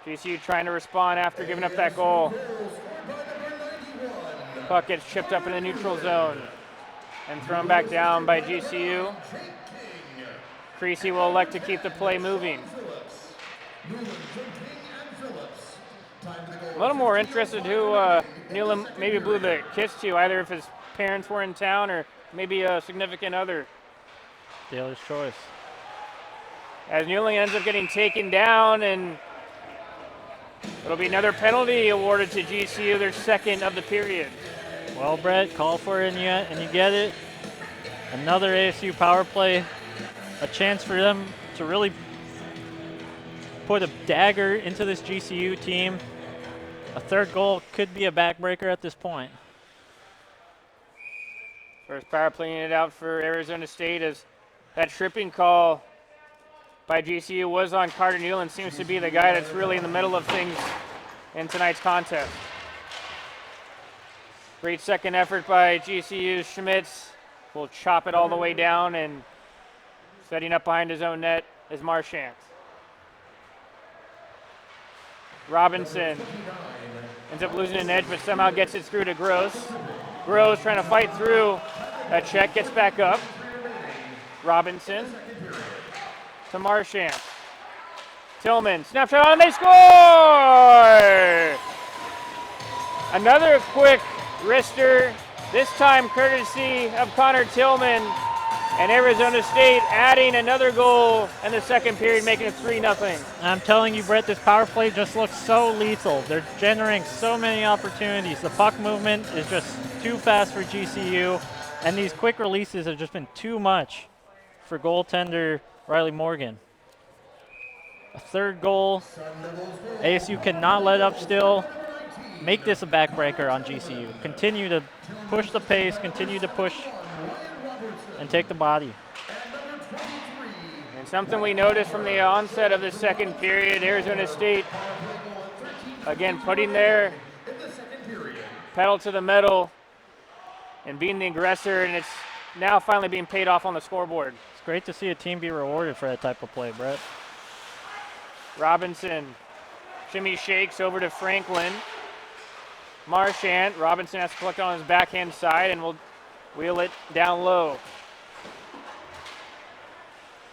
GCU trying to respond after giving up that goal. Puck gets chipped up in the neutral zone and thrown back down by GCU. Creasy will elect to keep the play moving. A little more interested who Newland maybe blew the kiss to, either if his parents were in town or maybe a significant other. Dealer's choice. As Newland ends up getting taken down, and it'll be another penalty awarded to GCU, their second of the period. Well, Brett, call for it and you get it. Another ASU power play. A chance for them to really put a dagger into this GCU team. A third goal could be a backbreaker at this point. First power playing it out for Arizona State, as that tripping call by GCU was on Carter Newland. Seems to be the guy that's really in the middle of things in tonight's contest. Great second effort by GCU's Schmitz. Will chop it all the way down, and setting up behind his own net is Marchant. Robinson ends up losing an edge, but somehow gets it through to Gross. Gross trying to fight through. A check, gets back up. Robinson to Marchant. Tillman, snapshot on, and they score! Another quick wrister, this time courtesy of Connor Tillman, and Arizona State adding another goal in the second period, making it 3-0. I'm telling you, Brett, this power play just looks so lethal. They're generating so many opportunities. The puck movement is just too fast for GCU, and these quick releases have just been too much for goaltender Riley Morgan. A third goal. ASU cannot let up still. Make this a backbreaker on GCU. Continue to push the pace, continue to push and take the body. And something we noticed from the onset of the second period, Arizona State, again, putting their pedal to the metal and being the aggressor, and it's now finally being paid off on the scoreboard. It's great to see a team be rewarded for that type of play, Brett. Robinson, shimmy shakes over to Franklin. Marchant, Robinson has to collect on his backhand side and will wheel it down low.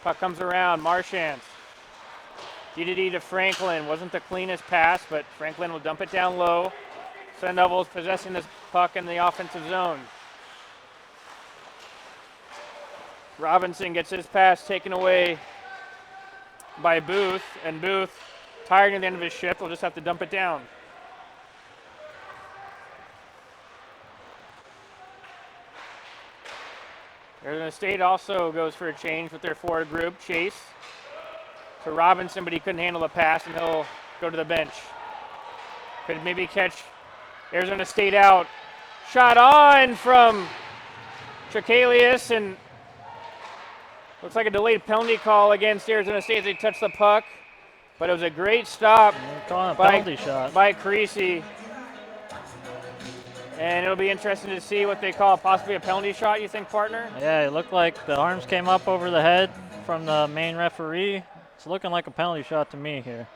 Puck comes around, Marchant. D to Franklin, wasn't the cleanest pass, but Franklin will dump it down low. Sun Devils possessing this puck in the offensive zone. Robinson gets his pass taken away by Booth, and Booth, tired at the end of his shift, will just have to dump it down. Arizona State also goes for a change with their forward group. Chase to Robinson, but he couldn't handle the pass, and he'll go to the bench. Could maybe catch Arizona State out. Shot on from Chakalius, and looks like a delayed penalty call against Arizona State as they touch the puck. But it was a great stop Calling a penalty shot by Creasy. And it'll be interesting to see what they call possibly a penalty shot, you think, partner? Yeah, it looked like the arms came up over the head from the main referee. It's looking like a penalty shot to me here.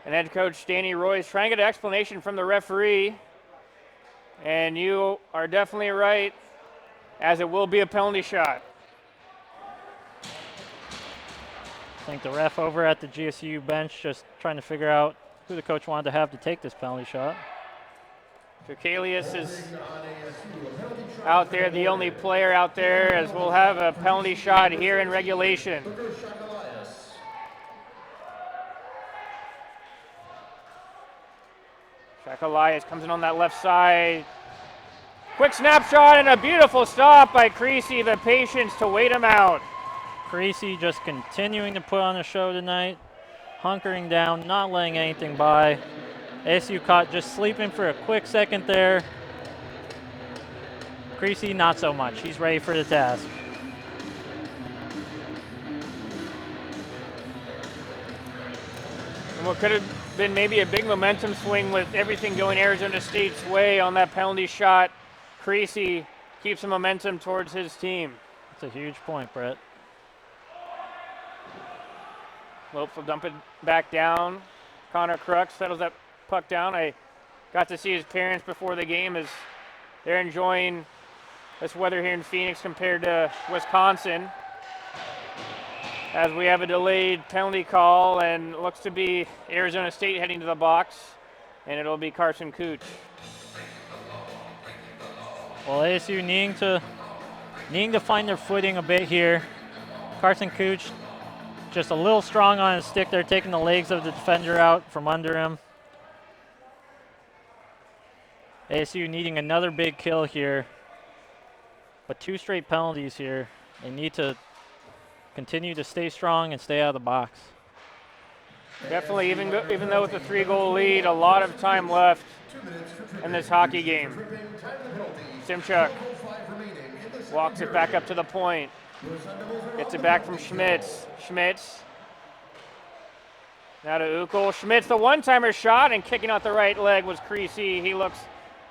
And head coach Danny Roy is trying to get an explanation from the referee. And you are definitely right, as it will be a penalty shot. I think the ref over at the GCU bench just trying to figure out who the coach wanted to have to take this penalty shot. Jacalius is out there, the only player out there, as we'll have a penalty shot here in regulation. Shakalias comes in on that left side. Quick snapshot and a beautiful stop by Creasy, the patience to wait him out. Creasy just continuing to put on a show tonight, hunkering down, not letting anything by. ASU caught just sleeping for a quick second there. Creasy, not so much. He's ready for the task. And what could have been maybe a big momentum swing with everything going Arizona State's way on that penalty shot. Creasy keeps the momentum towards his team. That's a huge point, Brett. Lopes will dump it back down. Connor Crux settles that puck down. I got to see his parents before the game as they're enjoying this weather here in Phoenix compared to Wisconsin. As we have a delayed penalty call, and looks to be Arizona State heading to the box, and it'll be Carson Cooch. Well, ASU needing to find their footing a bit here. Carson Cooch just a little strong on his stick there, taking the legs of the defender out from under him. ASU needing another big kill here, but 2 straight penalties here. They need to continue to stay strong and stay out of the box. Definitely, even though with a 3-goal lead, a lot of time left in this hockey game. Simchuk walks it back up to the point. Gets it back from Schmitz. Schmitz. Now to Ukel. Schmitz, the one-timer shot, and kicking out the right leg was Creasy. He looks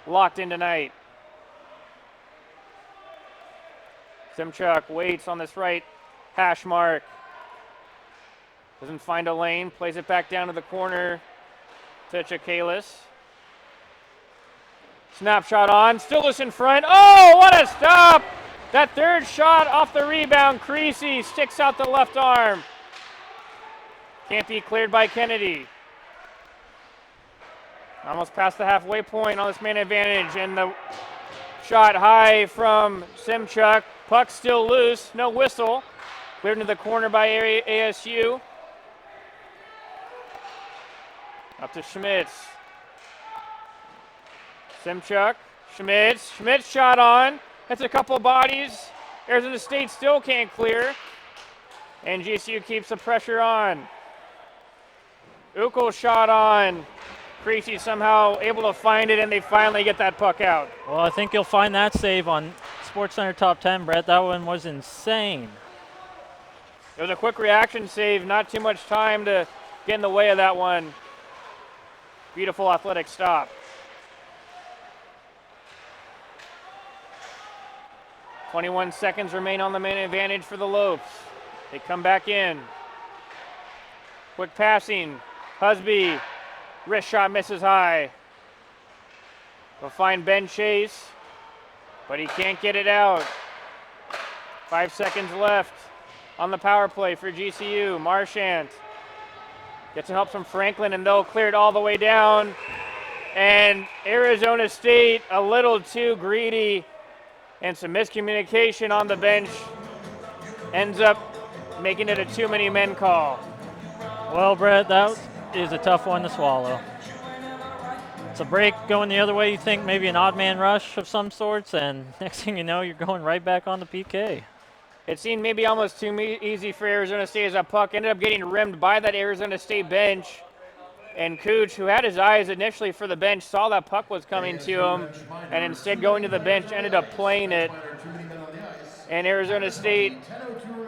locked in tonight. Simchuk waits on this right hash mark. Doesn't find a lane. Plays it back down to the corner to Jacalius. Snapshot on. Stillis in front. Oh, what a stop! That third shot off the rebound. Creasy sticks out the left arm. Can't be cleared by Kennedy. Almost past the halfway point on this man advantage, and the shot high from Simchuk. Puck still loose, no whistle. Cleared into the corner by ASU. Up to Schmitz. Simchuk, Schmitz. Schmitz shot on. That's a couple bodies. Arizona State still can't clear. And GCU keeps the pressure on. Ukel shot on. Creasy somehow able to find it, and they finally get that puck out. Well, I think you'll find that save on SportsCenter Top 10, Brett. That one was insane. It was a quick reaction save, not too much time to get in the way of that one. Beautiful athletic stop. 21 seconds remain on the man advantage for the Lopes. They come back in. Quick passing. Husby. Wrist shot misses high. They'll find Ben Chase, but he can't get it out. 5 seconds left on the power play for GCU. Marchant gets some help from Franklin, and they'll clear it all the way down. And Arizona State, a little too greedy, and some miscommunication on the bench, ends up making it a too many men call. Well, Brett, that is a tough one to swallow. It's a break going the other way. You think maybe an odd man rush of some sorts, and next thing you know, you're going right back on the PK. It seemed maybe almost too easy for Arizona State as that puck ended up getting rimmed by that Arizona State bench. And Cooch, who had his eyes initially for the bench, saw that puck was coming to him, and instead going to the bench, ended up playing it. And Arizona State,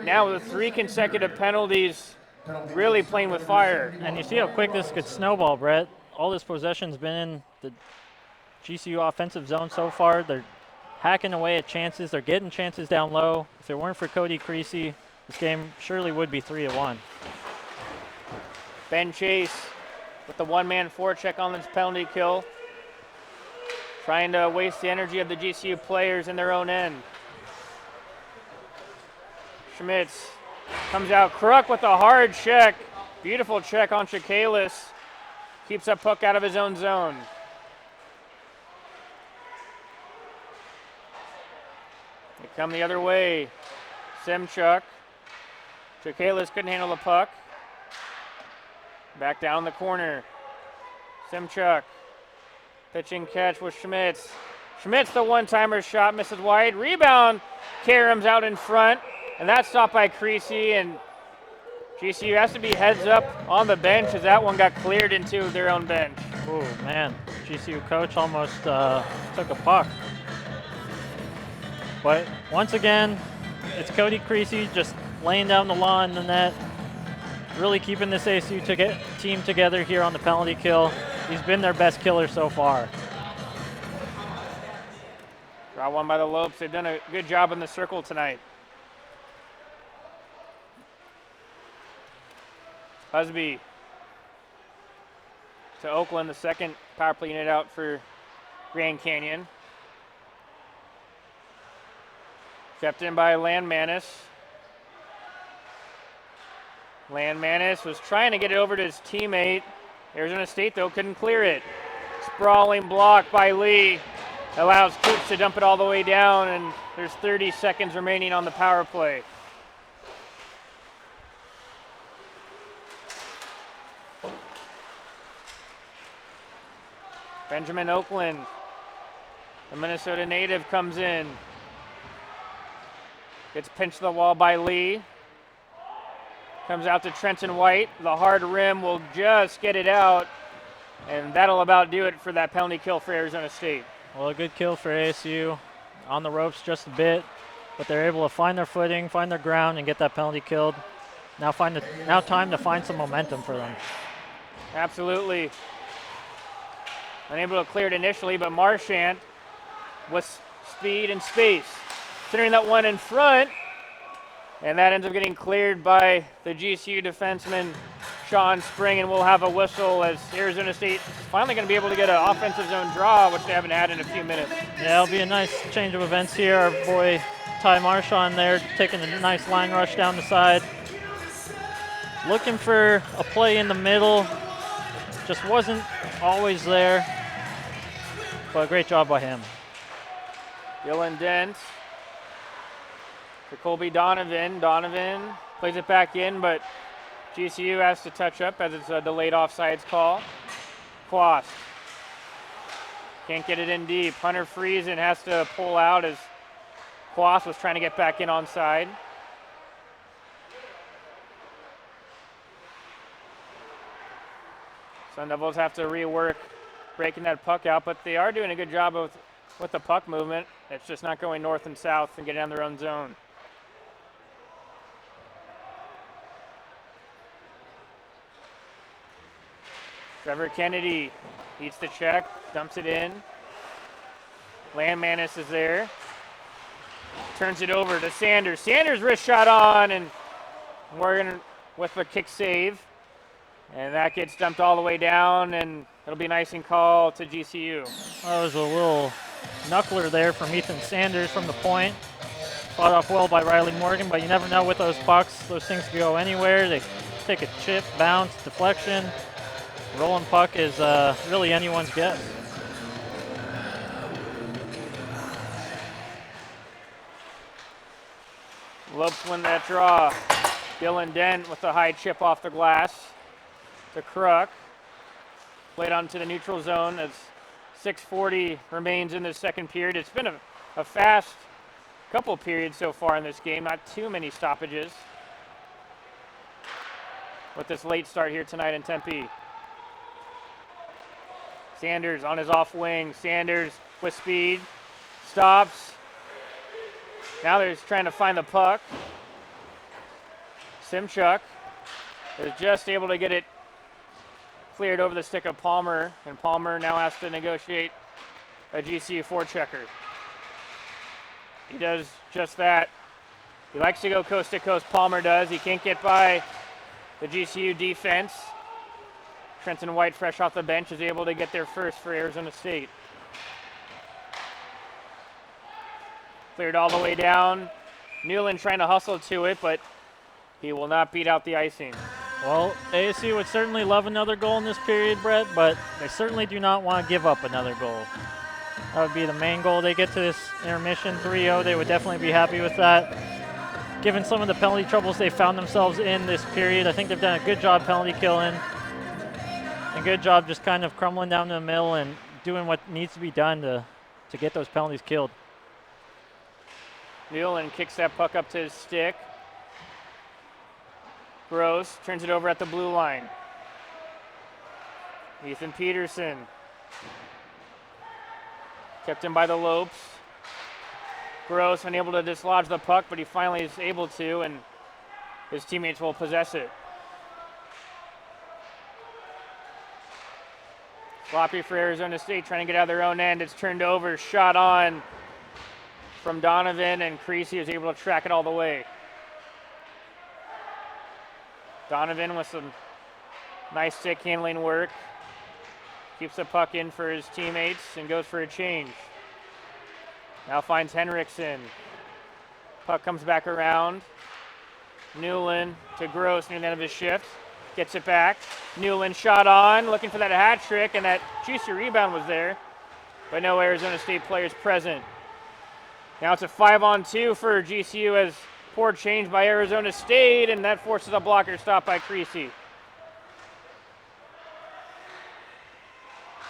now with 3 consecutive penalties, really playing with fire. And you see how quick this could snowball, Brett. All this possession's been in the GCU offensive zone so far. They're hacking away at chances. They're getting chances down low. If it weren't for Cody Creasy, this game surely would be 3-1. Ben Chase with the one-man forecheck on this penalty kill. Trying to waste the energy of the GCU players in their own end. Schmitz comes out. Crook with a hard check. Beautiful check on Chikalis. Keeps that puck out of his own zone. They come the other way. Simchuk. Chikalis couldn't handle the puck. Back down the corner. Simchuk. Pitching catch with Schmitz. Schmitz, the one-timer shot, misses wide. Rebound. Karam's out in front. And that's stopped by Creasy. And GCU has to be heads up on the bench as that one got cleared into their own bench. Oh, man. GCU coach almost took a puck. But once again, it's Cody Creasy just laying down the law in the net. Really keeping this ASU team together here on the penalty kill. He's been their best killer so far. Draw one by the Lopes. They've done a good job in the circle tonight. Husby to Oakland, the second power play unit out for Grand Canyon. Kept in by Landmanis. Landmanis was trying to get it over to his teammate. Arizona State, though, couldn't clear it. Sprawling block by Lee. Allows Coops to dump it all the way down, and there's 30 seconds remaining on the power play. Benjamin Oakland, the Minnesota native, comes in. Gets pinched to the wall by Lee. Comes out to Trenton White. The hard rim will just get it out. And that'll about do it for that penalty kill for Arizona State. Well, a good kill for ASU. On the ropes just a bit, but they're able to find their footing, find their ground, and get that penalty killed. Now time to find some momentum for them. Absolutely. Unable to clear it initially, but Marchant with speed and space. Centering that one in front, and that ends up getting cleared by the GCU defenseman, Sean Spring, and we'll have a whistle as Arizona State is finally going to be able to get an offensive zone draw, which they haven't had in a few minutes. Yeah, it'll be a nice change of events here. Our boy Ty Marchand there taking a nice line rush down the side. Looking for a play in the middle. Just wasn't always there, but a great job by him. Dylan Dent to Colby Donovan. Donovan plays it back in, but GCU has to touch up as it's a delayed offsides call. Quast can't get it in deep. Hunter Friesen has to pull out as Quast was trying to get back in onside. Sun Devils have to rework breaking that puck out, but they are doing a good job with the puck movement. It's just not going north and south and getting on their own zone. Trevor Kennedy eats the check, dumps it in. Landmanis is there. Turns it over to Sanders. Sanders wrist shot on, and Morgan with a kick save. And that gets dumped all the way down, and it'll be an icing call to GCU. That was a little knuckler there from Ethan Sanders from the point. Fought off well by Riley Morgan, but you never know with those pucks. Those things can go anywhere. They take a chip, bounce, deflection. Rolling puck is really anyone's guess. Lopes win that draw. Dylan Dent with a high chip off the glass to Kruk. Played onto the neutral zone as 6:40 remains in the second period. It's been a fast couple periods so far in this game, not too many stoppages with this late start here tonight in Tempe. Sanders on his off wing. Sanders with speed. Stops. Now they're just trying to find the puck. Simchuk is just able to get it cleared over the stick of Palmer, and Palmer now has to negotiate a GCU forechecker. He does just that. He likes to go coast to coast. Palmer does. He can't get by the GCU defense. Trenton White, fresh off the bench, is able to get there first for Arizona State. Cleared all the way down. Newland trying to hustle to it, but he will not beat out the icing. Well, ASU would certainly love another goal in this period, Brett, but they certainly do not want to give up another goal. That would be the main goal. They get to this intermission 3-0. They would definitely be happy with that. Given some of the penalty troubles they found themselves in this period, I think they've done a good job penalty killing. A good job just kind of crumbling down the middle and doing what needs to be done to get those penalties killed. Newland kicks that puck up to his stick. Gross turns it over at the blue line. Ethan Peterson. Kept him by the Lopes. Gross unable to dislodge the puck, but he finally is able to, and his teammates will possess it. Sloppy for Arizona State, trying to get out of their own end. It's turned over, shot on from Donovan, and Creasy is able to track it all the way. Donovan with some nice stick handling work. Keeps the puck in for his teammates and goes for a change. Now finds Henriksen. Puck comes back around. Newland to Gross near the end of his shift. Gets it back. Newland shot on, looking for that hat trick, and that juicy rebound was there, but no Arizona State players present. Now it's a 5-on-2 for GCU as poor change by Arizona State, and that forces a blocker stop by Creasy.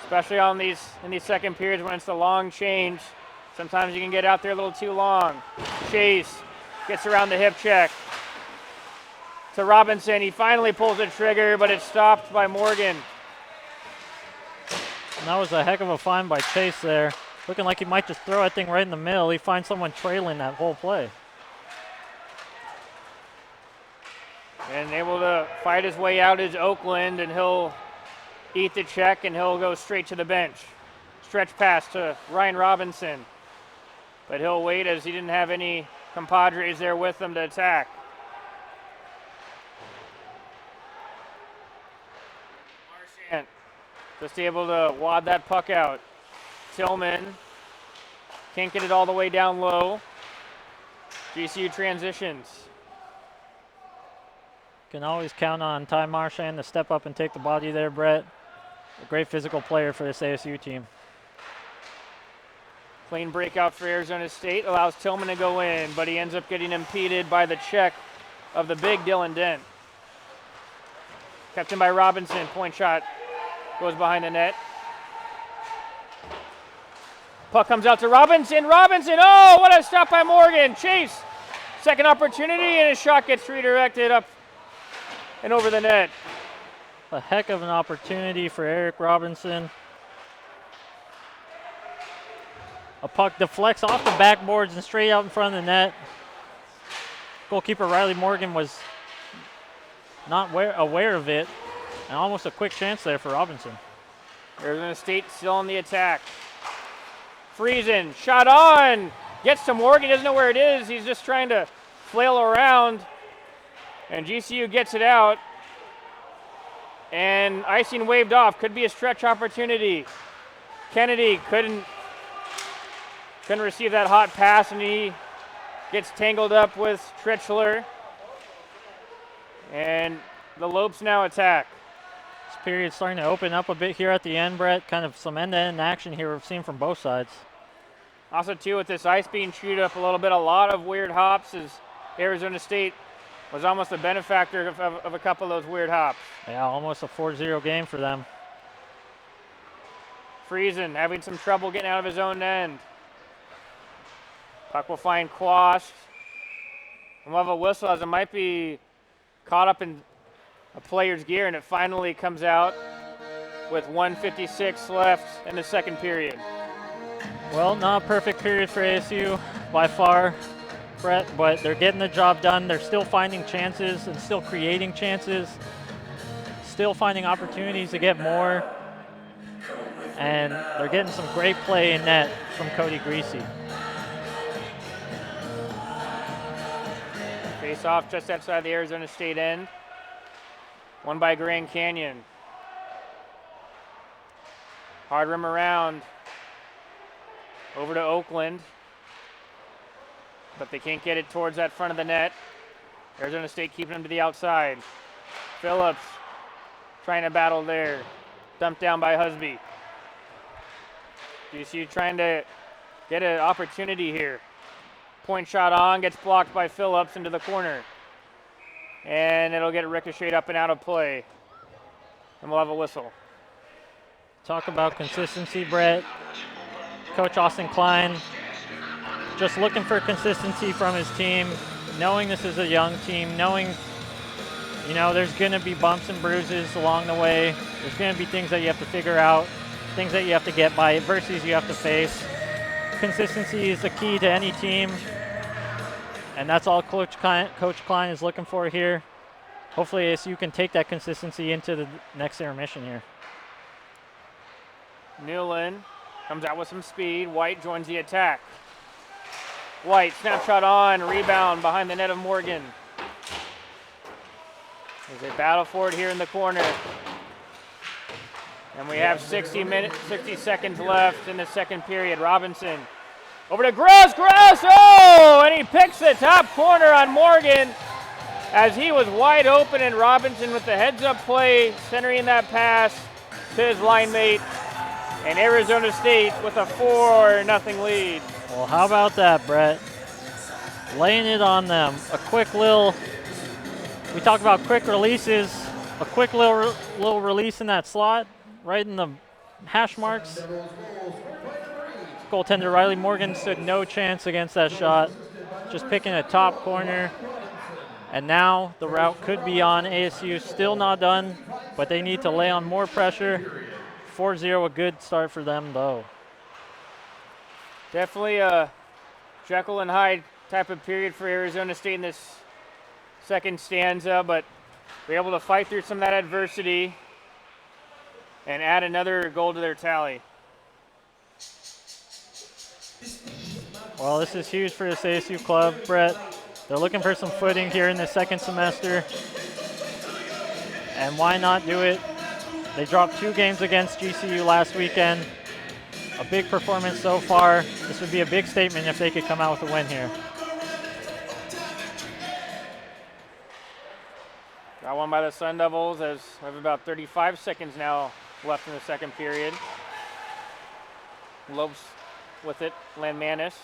Especially in these second periods when it's the long change. Sometimes you can get out there a little too long. Chase gets around the hip check to Robinson. He finally pulls the trigger, but it's stopped by Morgan. And that was a heck of a find by Chase there. Looking like he might just throw that thing right in the middle. He finds someone trailing that whole play. And able to fight his way out is Oakland, and he'll eat the check, and he'll go straight to the bench. Stretch pass to Ryan Robinson. But he'll wait as he didn't have any compadres there with him to attack. Marchant just able to wad that puck out. Tillman can't get it all the way down low. GCU transitions. Can always count on Ty Marchand to step up and take the body there, Brett. A great physical player for this ASU team. Clean breakout for Arizona State, allows Tillman to go in, but he ends up getting impeded by the check of the big Dylan Dent. Kept in by Robinson, point shot goes behind the net. Puck comes out to Robinson, oh, what a stop by Morgan. Chase, second opportunity, and his shot gets redirected up and over the net. A heck of an opportunity for Eric Robinson. A puck deflects off the backboards and straight out in front of the net. Goalkeeper Riley Morgan was not aware of it, and almost a quick chance there for Robinson. Arizona State still on the attack. Friesen, shot on, gets to Morgan, doesn't know where it is. He's just trying to flail around, and GCU gets it out. And icing waved off, could be a stretch opportunity. Kennedy couldn't receive that hot pass, and he gets tangled up with Trichler. And the Lopes now attack. This period's starting to open up a bit here at the end, Brett. Kind of some end-to-end action here we've seen from both sides. Also, too, with this ice being chewed up a little bit, a lot of weird hops, as Arizona State was almost a benefactor of a couple of those weird hops. Yeah, almost a 4-0 game for them. Friesen having some trouble getting out of his own end. Puck will find Quast. And we'll have a whistle as it might be caught up in a player's gear, and it finally comes out with 1:56 left in the second period. Well, not a perfect period for ASU by far, Brett, but they're getting the job done. They're still finding chances and still creating chances, still finding opportunities to get more. and they're getting some great play in net from Cody Greasy. Face off just outside the Arizona State end. Won by Grand Canyon. Hard rim around. Over to Oakland. But they can't get it towards that front of the net. Arizona State keeping them to the outside. Phillips trying to battle there. Dumped down by Husby. GCU trying to get an opportunity here. Point shot on, gets blocked by Phillips into the corner. And it'll get ricocheted up and out of play. And we'll have a whistle. Talk about consistency, Brett. Coach Austin Klein just looking for consistency from his team, knowing this is a young team, knowing, you know, there's going to be bumps and bruises along the way. There's going to be things that you have to figure out, things that you have to get by, adversities you have to face. Consistency is the key to any team, and that's all Coach Klein is looking for here. Hopefully ASU can take that consistency into the next intermission here. Newland comes out with some speed. White joins the attack. White, snapshot on, rebound behind the net of Morgan. There's a battle for it here in the corner. And we have 60 seconds left in the second period. Robinson over to Gross, oh! And he picks the top corner on Morgan as he was wide open, and Robinson with the heads-up play, centering that pass to his line mate. And Arizona State with a 4-0 lead. Well, how about that, Brett? Laying it on them. A quick little, we talk about quick releases, a quick little release in that slot, right in the hash marks. Goaltender Riley Morgan stood no chance against that shot, just picking a top corner. And now the route could be on ASU, still not done, but they need to lay on more pressure. 4-0, a good start for them, though. Definitely a Jekyll and Hyde type of period for Arizona State in this second stanza, but we're able to fight through some of that adversity and add another goal to their tally. Well, this is huge for this ASU club, Brett. They're looking for some footing here in the second semester. And why not do it? They dropped 2 games against GCU last weekend. A big performance so far. This would be a big statement if they could come out with a win here. Got one by the Sun Devils as we have about 35 seconds now left in the second period. Lopes with it, Landmanis.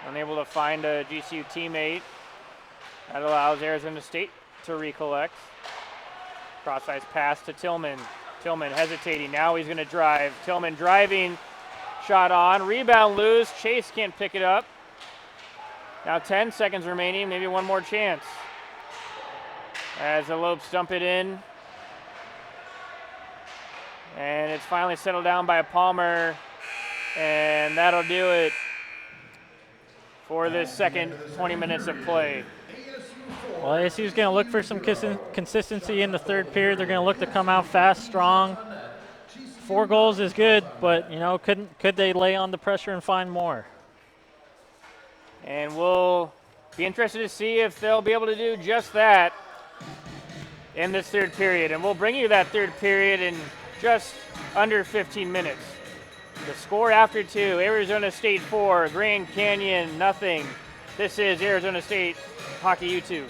Unable to find a GCU teammate. That allows Arizona State to recollect. Cross-ice pass to Tillman. Tillman hesitating. Now he's going to drive. Tillman driving. Shot on. Rebound loose. Chase can't pick it up. Now 10 seconds remaining. Maybe one more chance. As the Lopes dump it in. And it's finally settled down by Palmer. And that'll do it for this second 20 minutes of play. Well, ASU's going to look for some consistency in the third period. They're going to look to come out fast, strong. 4 goals is good, but, you know, could they lay on the pressure and find more? And we'll be interested to see if they'll be able to do just that in this third period. And we'll bring you that third period in just under 15 minutes. The score after 2, Arizona State 4, Grand Canyon nothing. This is Arizona State Hockey YouTube.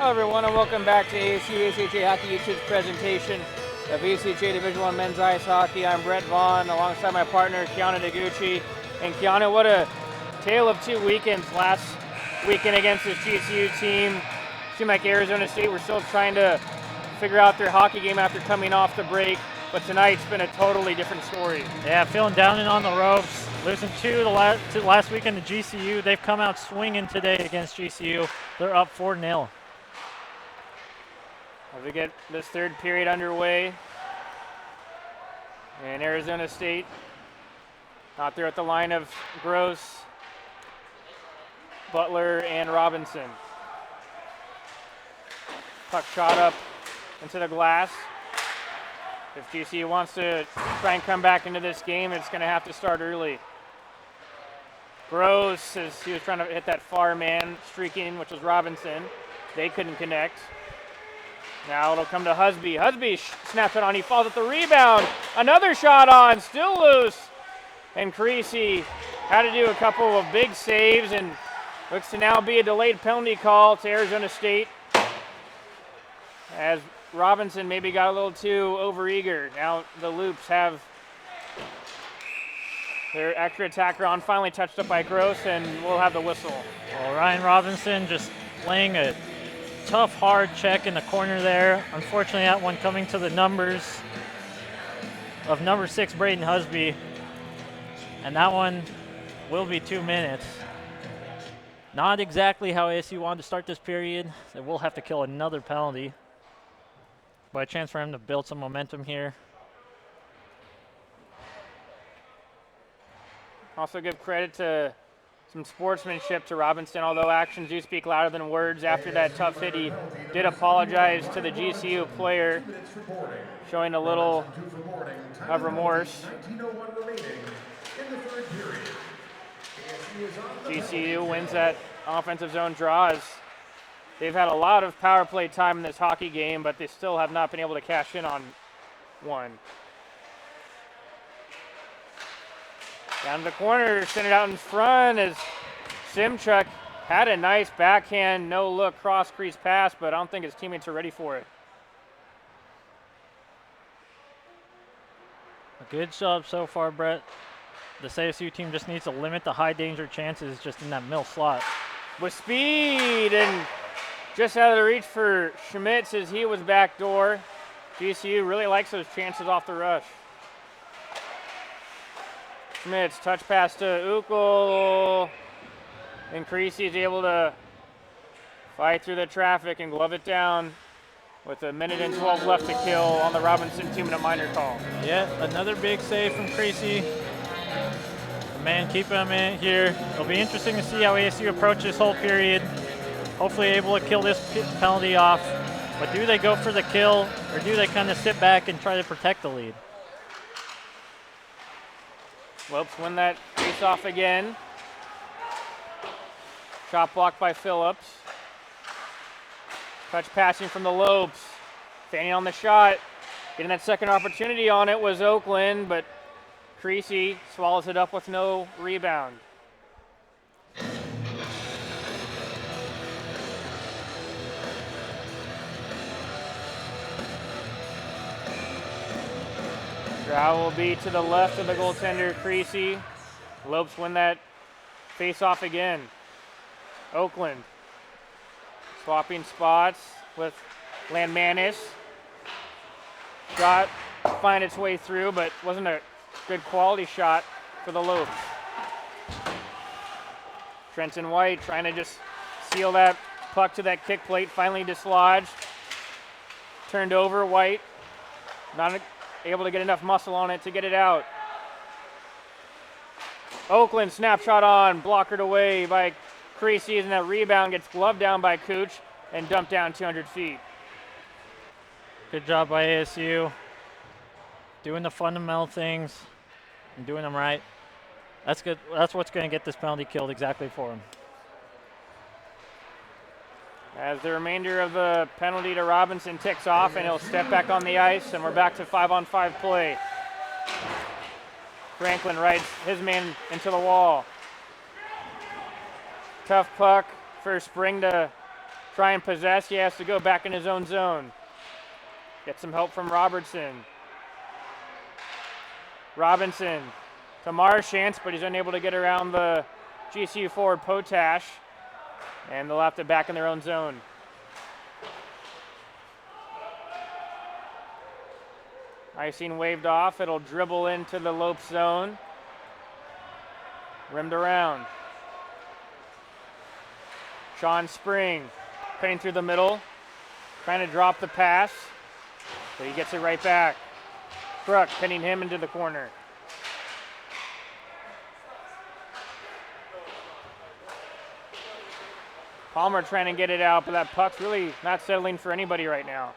Hello everyone and welcome back to ASU ACHA Hockey YouTube's presentation of ACHA Division I Men's Ice Hockey. I'm Brett Vaughn alongside my partner Kiana Deguchi. And Kiana, what a tale of two weekends. Last weekend against this GCU team, seemed like Arizona State were still trying to figure out their hockey game after coming off the break, but tonight's been a totally different story. Yeah, feeling down and on the ropes. Losing to last weekend to GCU. They've come out swinging today against GCU. They're up 4-0. As we get this third period underway, and Arizona State out there at the line of Gross, Butler, and Robinson. Puck shot up into the glass. If GCU wants to try and come back into this game, it's going to have to start early. Gross, as he was trying to hit that far man, streaking, which was Robinson. They couldn't connect. Now it'll come to Husby. Husby snaps it on. He falls at the rebound. Another shot on, still loose. And Creasy had to do a couple of big saves and looks to now be a delayed penalty call to Arizona State, as Robinson maybe got a little too overeager. Now the Loops have their extra attacker on, finally touched up by Gross, and we'll have the whistle. Well, Ryan Robinson just laying a tough, hard check in the corner there. Unfortunately, that one coming to the numbers of number 6, Braden Husby. And that one will be 2 minutes. Not exactly how ASU wanted to start this period. They will have to kill another penalty. But a chance for him to build some momentum here. Also give credit to some sportsmanship to Robinson, although actions do speak louder than words. After that tough hit, he did apologize to the GCU player, showing a little of remorse. GCU wins that offensive zone draw, as they've had a lot of power play time in this hockey game, but they still have not been able to cash in on one. Down to the corner, send it out in front as Simchuk had a nice backhand, no-look cross-crease pass, but I don't think his teammates are ready for it. A good job so far, Brett. This ASU team just needs to limit the high-danger chances just in that middle slot. With speed and just out of the reach for Schmitz as he was backdoor. GCU really likes those chances off the rush. Schmitz, touch pass to Ukel. And Creasy is able to fight through the traffic and glove it down with 1 minute and 12 left to kill on the Robinson 2-minute minor call. Yeah, another big save from Creasy. The man keeping him in here. It'll be interesting to see how ASU approach this whole period. Hopefully able to kill this penalty off. But do they go for the kill, or do they kind of sit back and try to protect the lead? Lopes win that face-off again. Shot blocked by Phillips. Touch passing from the Lopes. Fanning on the shot. Getting that second opportunity on it was Oakland, but Creasy swallows it up with no rebound. Draw will be to the left of the goaltender, Creasy. Lopes win that face-off again. Oakland swapping spots with Landmanis. Shot find its way through, but wasn't a good quality shot for the Lopes. Trenton White trying to just seal that puck to that kick plate, finally dislodged. Turned over, White not able to get enough muscle on it to get it out. Oakland snapshot on, blockered away by Creasy, and that rebound gets gloved down by Cooch and dumped down 200 feet. Good job by ASU. Doing the fundamental things and doing them right. That's good. That's what's going to get this penalty killed exactly for them. As the remainder of the penalty to Robinson ticks off, and he'll step back on the ice, and we're back to 5-on-5 play. Franklin rides his man into the wall. Tough puck for Spring to try and possess. He has to go back in his own zone. Get some help from Robertson. Robinson to Marchant, but he's unable to get around the GCU forward Potash. And they'll have to back in their own zone. Icing waved off. It'll dribble into the Lopes zone. Rimmed around. Sean Spring cutting through the middle. Trying to drop the pass. But he gets it right back. Crook pinning him into the corner. Palmer trying to get it out, but that puck's really not settling for anybody right now.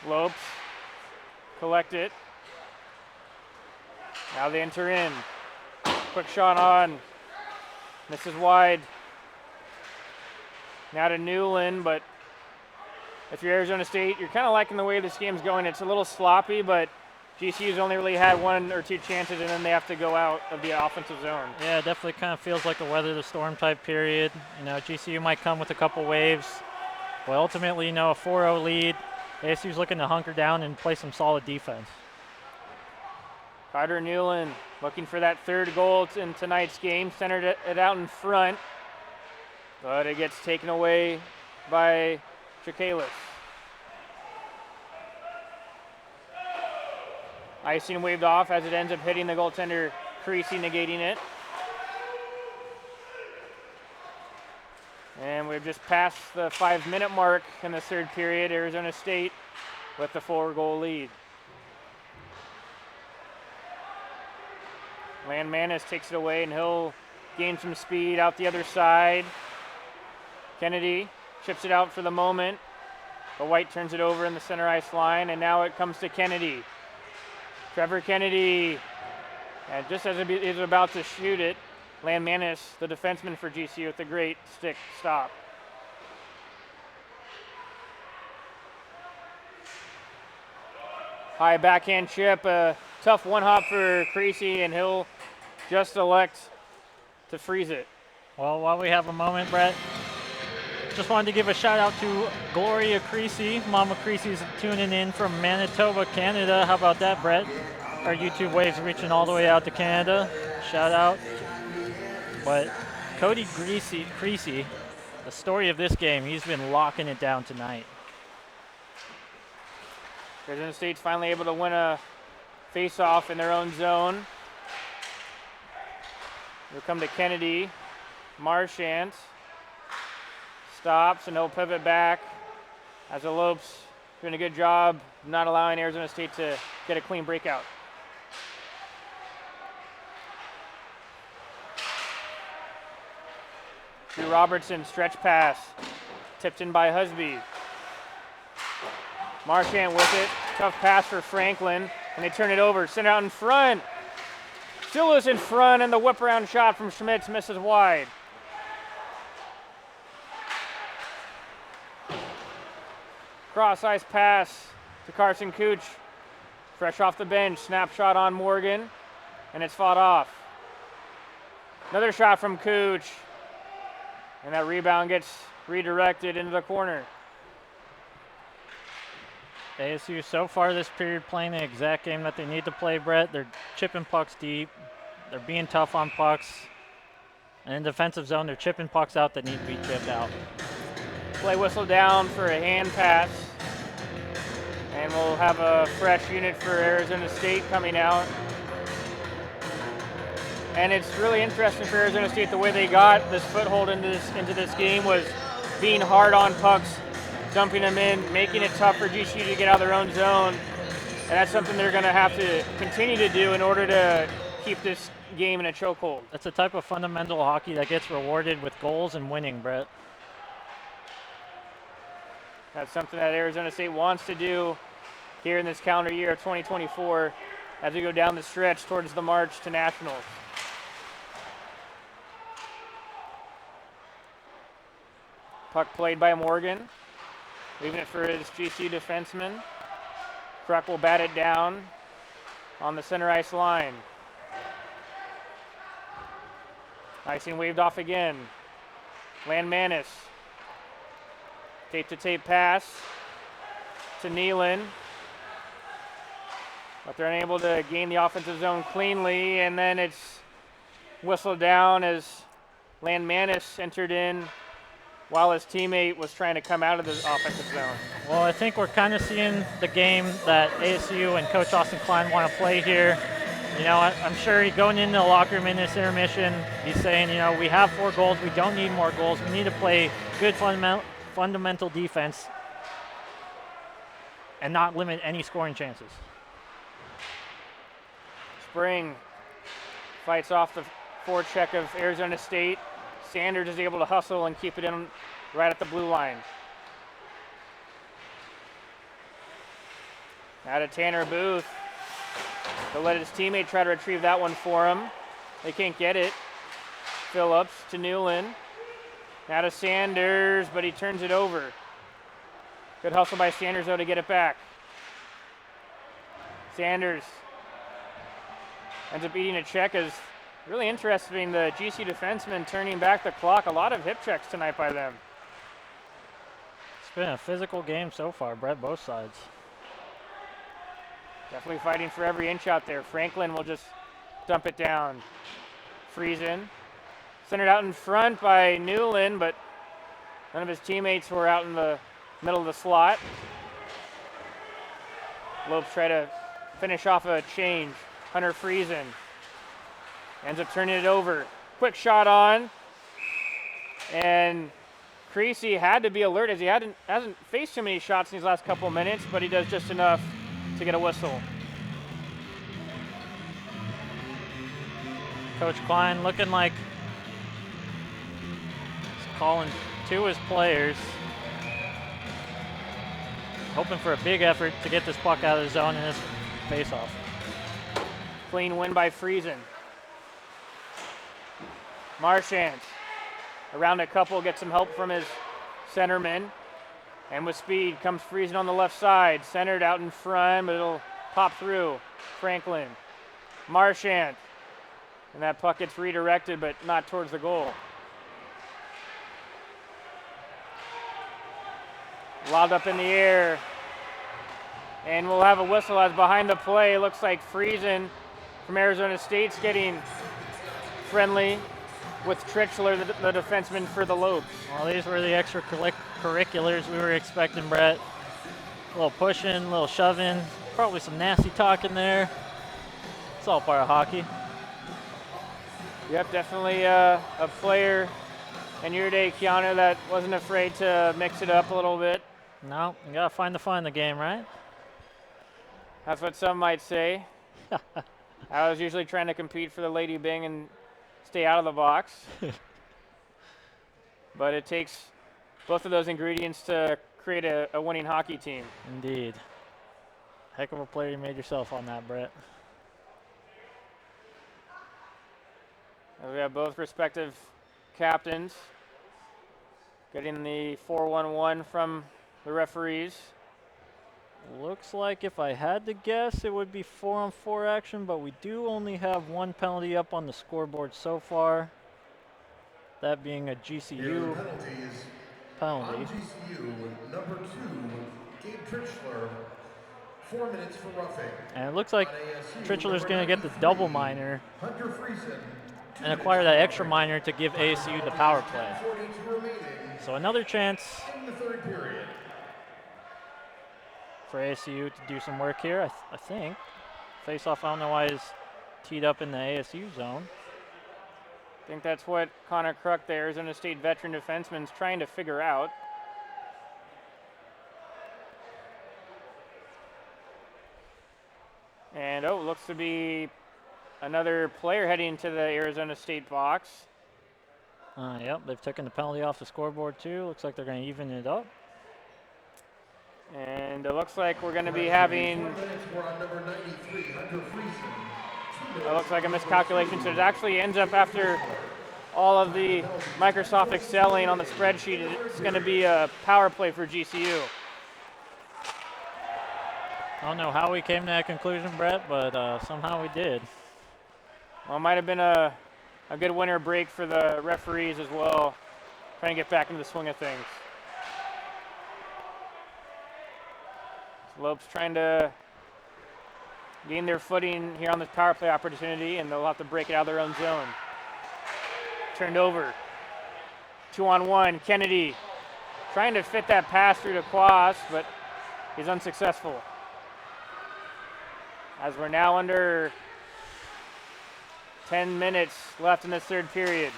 Lopes collect it. Now they enter in. Quick shot on. Misses wide. Now to Newland, but if you're Arizona State, you're kind of liking the way this game's going. It's a little sloppy, but GCU's only really had 1 or 2 chances, and then they have to go out of the offensive zone. Yeah, it definitely kind of feels like a weather the storm type period. You know, GCU might come with a couple waves, but ultimately, you know, a 4-0 lead. ASU's looking to hunker down and play some solid defense. Carter Newland looking for that 3rd goal in tonight's game. Centered it out in front, but it gets taken away by Chikalis. Icing waved off as it ends up hitting the goaltender, Creasy, negating it. And we've just passed the 5-minute mark in the 3rd period. Arizona State with the 4-goal lead. Landmanis takes it away, and he'll gain some speed out the other side. Kennedy chips it out for the moment, but White turns it over in the center ice line, and now it comes to Kennedy. Trevor Kennedy, and just as he's about to shoot it, Landmanis, the defenseman for GCU, with a great stick stop. High backhand chip, a tough one-hop for Creasy, and he'll just elect to freeze it. Well, while we have a moment, Brett, just wanted to give a shout out to Gloria Creasy. Mama Creasy's tuning in from Manitoba, Canada. How about that, Brett? Our YouTube waves reaching all the way out to Canada. Shout out. But Cody Creasy, the story of this game, he's been locking it down tonight. Arizona State's finally able to win a face-off in their own zone. Here come to Kennedy. Marchant stops, and he'll pivot back as the Lopes doing a good job not allowing Arizona State to get a clean breakout. Drew Robertson, stretch pass, tipped in by Husby. Marchant with it, tough pass for Franklin, and they turn it over, send it out in front. Still is in front, and the whip around shot from Schmitz misses wide. Cross ice pass to Carson Cooch, fresh off the bench, snapshot on Morgan, and it's fought off. Another shot from Cooch, and that rebound gets redirected into the corner. ASU so far this period playing the exact game that they need to play, Brett. They're chipping pucks deep. They're being tough on pucks. And in defensive zone, they're chipping pucks out that need to be chipped out. Play whistle down for a hand pass. And we'll have a fresh unit for Arizona State coming out. And it's really interesting for Arizona State the way they got this foothold into this game was being hard on pucks, dumping them in, making it tough for GCU to get out of their own zone. And that's something they're going to have to continue to do in order to keep this game in a chokehold. That's a type of fundamental hockey that gets rewarded with goals and winning, Brett. That's something that Arizona State wants to do here in this calendar year of 2024 as we go down the stretch towards the march to nationals. Puck played by Morgan, leaving it for his GCU defenseman. Kruk will bat it down on the center ice line. Icing waved off again. Landmanis. Tape-to-tape pass to Nealon. But they're unable to gain the offensive zone cleanly, and then it's whistled down as Landmanis entered in while his teammate was trying to come out of the offensive zone. Well, I think we're kind of seeing the game that ASU and Coach Austin Klein want to play here. You know, I'm sure going into the locker room in this intermission, he's saying, you know, we have 4 goals. We don't need more goals. We need to play good fundamental defense and not limit any scoring chances. Spring fights off the forecheck of Arizona State. Sanders is able to hustle and keep it in right at the blue line. Now to Tanner Booth. He'll let his teammate try to retrieve that one for him. They can't get it. Phillips to Newland. Now to Sanders, but he turns it over. Good hustle by Sanders, though, to get it back. Sanders ends up eating a check. Is really interesting, the GC defenseman turning back the clock. A lot of hip checks tonight by them. It's been a physical game so far, Brett, both sides. Definitely fighting for every inch out there. Franklin will just dump it down. Friesen. Centered out in front by Newland, but none of his teammates were out in the middle of the slot. Lopes try to finish off a change. Hunter Friesen ends up turning it over. Quick shot on. And Creasy had to be alert as he hasn't faced too many shots in these last couple minutes, but he does just enough to get a whistle. Coach Klein looking like he's calling to his players, hoping for a big effort to get this puck out of the zone in this faceoff. Clean win by Friesen. Marchand around a couple, gets some help from his centerman. And with speed comes Friesen on the left side. Centered out in front, but it'll pop through. Franklin. Marchand. And that puck gets redirected, but not towards the goal. Lobbed up in the air. And we'll have a whistle as behind the play. Looks like Friesen from Arizona State's getting friendly with Trichler, the defenseman for the Lopes. Well, these were the extracurriculars we were expecting, Brett. A little pushing, a little shoving, probably some nasty talking there. It's all part of hockey. Yep, definitely a player in your day, Keanu, that wasn't afraid to mix it up a little bit. No, you gotta find the fun in the game, right? That's what some might say. I was usually trying to compete for the Lady Bing and stay out of the box. But it takes both of those ingredients to create a winning hockey team. Indeed. Heck of a player you made yourself on that, Brett. We have both respective captains getting the 4-1-1 from the referees. Looks like if I had to guess, it would be 4-on-4 action, but we do only have one penalty up on the scoreboard so far. That being a GCU penalty. On GCU, number 2, Gabe Trichler, 4 minutes for roughing. And it looks like Trichler's going to get the double minor Hunter Friesen, and acquire that extra minor to give ASU the power play. 42 remaining So another chance in the third period. for ASU to do some work here, I think. Face-off, I don't know why is teed up in the ASU zone. I think that's what Connor Kruk, the Arizona State veteran defenseman, is trying to figure out. And looks to be another player heading to the Arizona State box. Yep, they've taken the penalty off the scoreboard too. Looks like they're going to even it up. And it looks like we're going to be having, it looks like a miscalculation. So it actually ends up, after all of the Microsoft excelling on the spreadsheet, it's going to be a power play for GCU. I don't know how we came to that conclusion, Brett, but somehow we did. Well, it might have been a A good winter break for the referees as well, trying to get back into the swing of things. Lopes trying to gain their footing here on this power play opportunity, and they'll have to break it out of their own zone. Turned over. 2-on-1. Kennedy trying to fit that pass through to Quas, but he's unsuccessful. As we're now under 10 minutes left in this third period.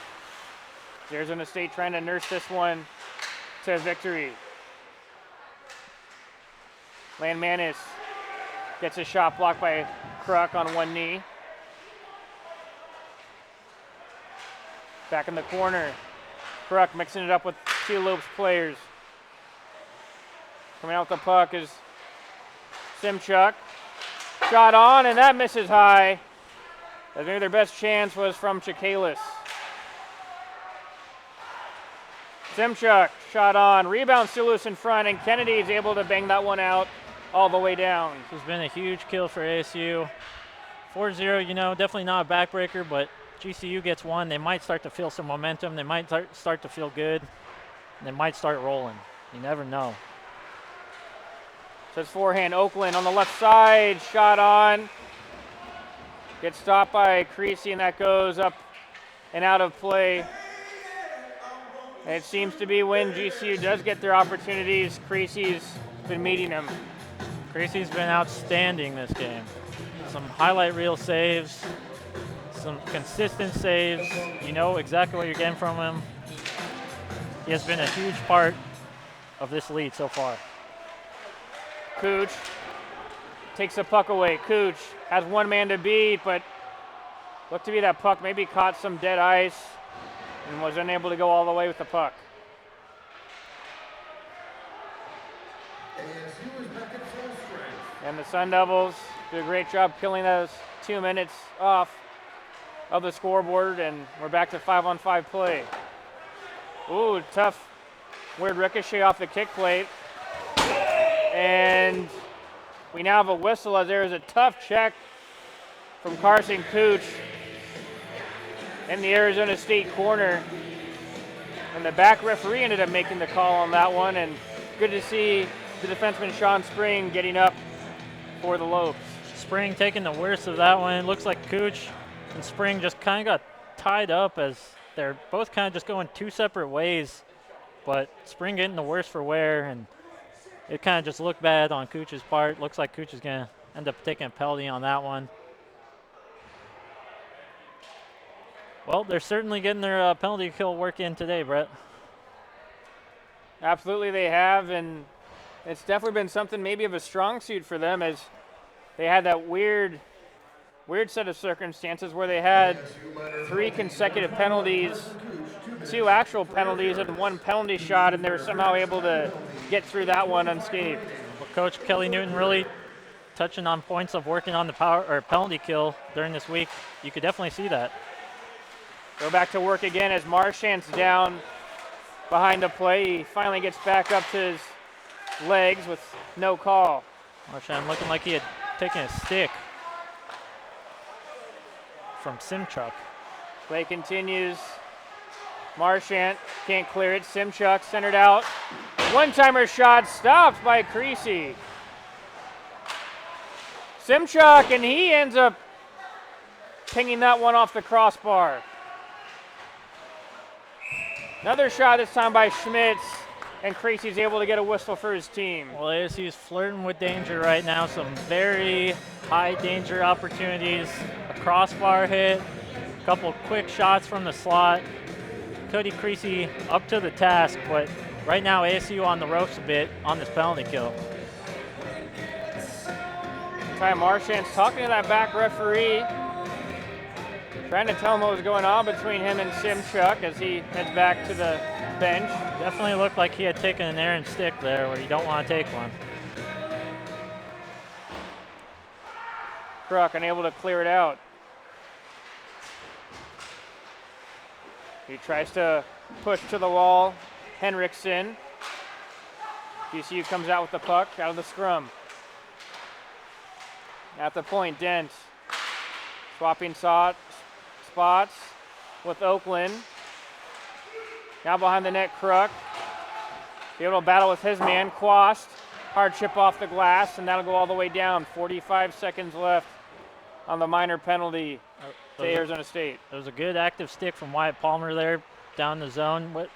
Arizona State trying to nurse this one to victory. Landmanis gets a shot blocked by Kruk on one knee. Back in the corner. Kruk mixing it up with two Lopes players. Coming out with the puck is Simchuk. Shot on, and that misses high. As maybe their best chance was from Chikalis. Simchuk, shot on. Rebound still loose in front, and Kennedy is able to bang that one out all the way down. This has been a huge kill for ASU. 4-0, you know, definitely not a backbreaker, but GCU gets one. They might start to feel some momentum. They might start to feel good. And they might start rolling. You never know. So it's forehand. Oakland on the left side. Shot on. Gets stopped by Creasy, and that goes up and out of play. And it seems to be when GCU does get their opportunities, Creasy's been meeting them. Creasy's been outstanding this game. Some highlight reel saves, some consistent saves. You know exactly what you're getting from him. He has been a huge part of this lead so far. Cooch takes the puck away. Cooch has one man to beat, but looked to be that puck maybe caught some dead ice and was unable to go all the way with the puck. ASU is back at full strength. And the Sun Devils do a great job killing those 2 minutes off of the scoreboard, and we're back to 5-on-5 play. Ooh, tough, weird ricochet off the kick plate. And we now have a whistle as there is a tough check from Carson Cooch in the Arizona State corner. And the back referee ended up making the call on that one, and good to see the defenseman Sean Spring getting up for the Lopes. Spring taking the worst of that one. It looks like Cooch and Spring just kind of got tied up as they're both kind of just going two separate ways. But Spring getting the worst for wear, and it kind of just looked bad on Cooch's part. Looks like Cooch is going to end up taking a penalty on that one. Well, they're certainly getting their penalty kill work in today, Brett. Absolutely they have, and it's definitely been something maybe of a strong suit for them, as they had that weird set of circumstances where they had 3 consecutive penalties, 2 actual penalties, and 1 penalty shot, and they were somehow able to get through that one unscathed. Well, Coach Kelly Newton really touching on points of working on the power or penalty kill during this week. You could definitely see that. Go back to work again as Marchand's down behind the play. He finally gets back up to his legs with no call. Marchand looking like he had taken a stick from Simchuk. Play continues. Marchand can't clear it. Simchuk centered out. One-timer shot stopped by Creasy. Simchuk, and he ends up pinging that one off the crossbar. Another shot this time by Schmitz, and Creasy's able to get a whistle for his team. Well, ASU is flirting with danger right now. Some very high danger opportunities. A crossbar hit, a couple quick shots from the slot. Cody Creasy up to the task, but right now ASU on the ropes a bit on this penalty kill. Ty Marchand's talking to that back referee, trying to tell him what was going on between him and Simchuk as he heads back to the bench. Definitely looked like he had taken an errant stick there where you don't want to take one. Kruk unable to clear it out. He tries to push to the wall. Henriksen. GCU comes out with the puck out of the scrum. At the point, Dent swapping spots. with Oakland. Now behind the net, Kruk. Be able to battle with his man, Quast. Hard chip off the glass, and that'll go all the way down. 45 seconds left on the minor penalty to Arizona State. There was a good active stick from Wyatt Palmer there down the zone.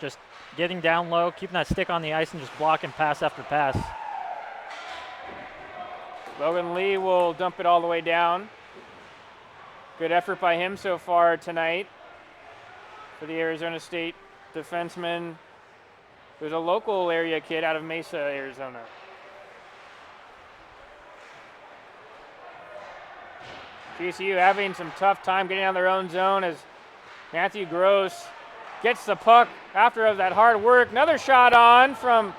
Just getting down low, keeping that stick on the ice, and just blocking pass after pass. Logan Lee will dump it all the way down. Good effort by him so far tonight for the Arizona State defenseman, who's a local area kid out of Mesa, Arizona. GCU having some tough time getting out of their own zone as Matthew Gross gets the puck after that hard work. Another shot on from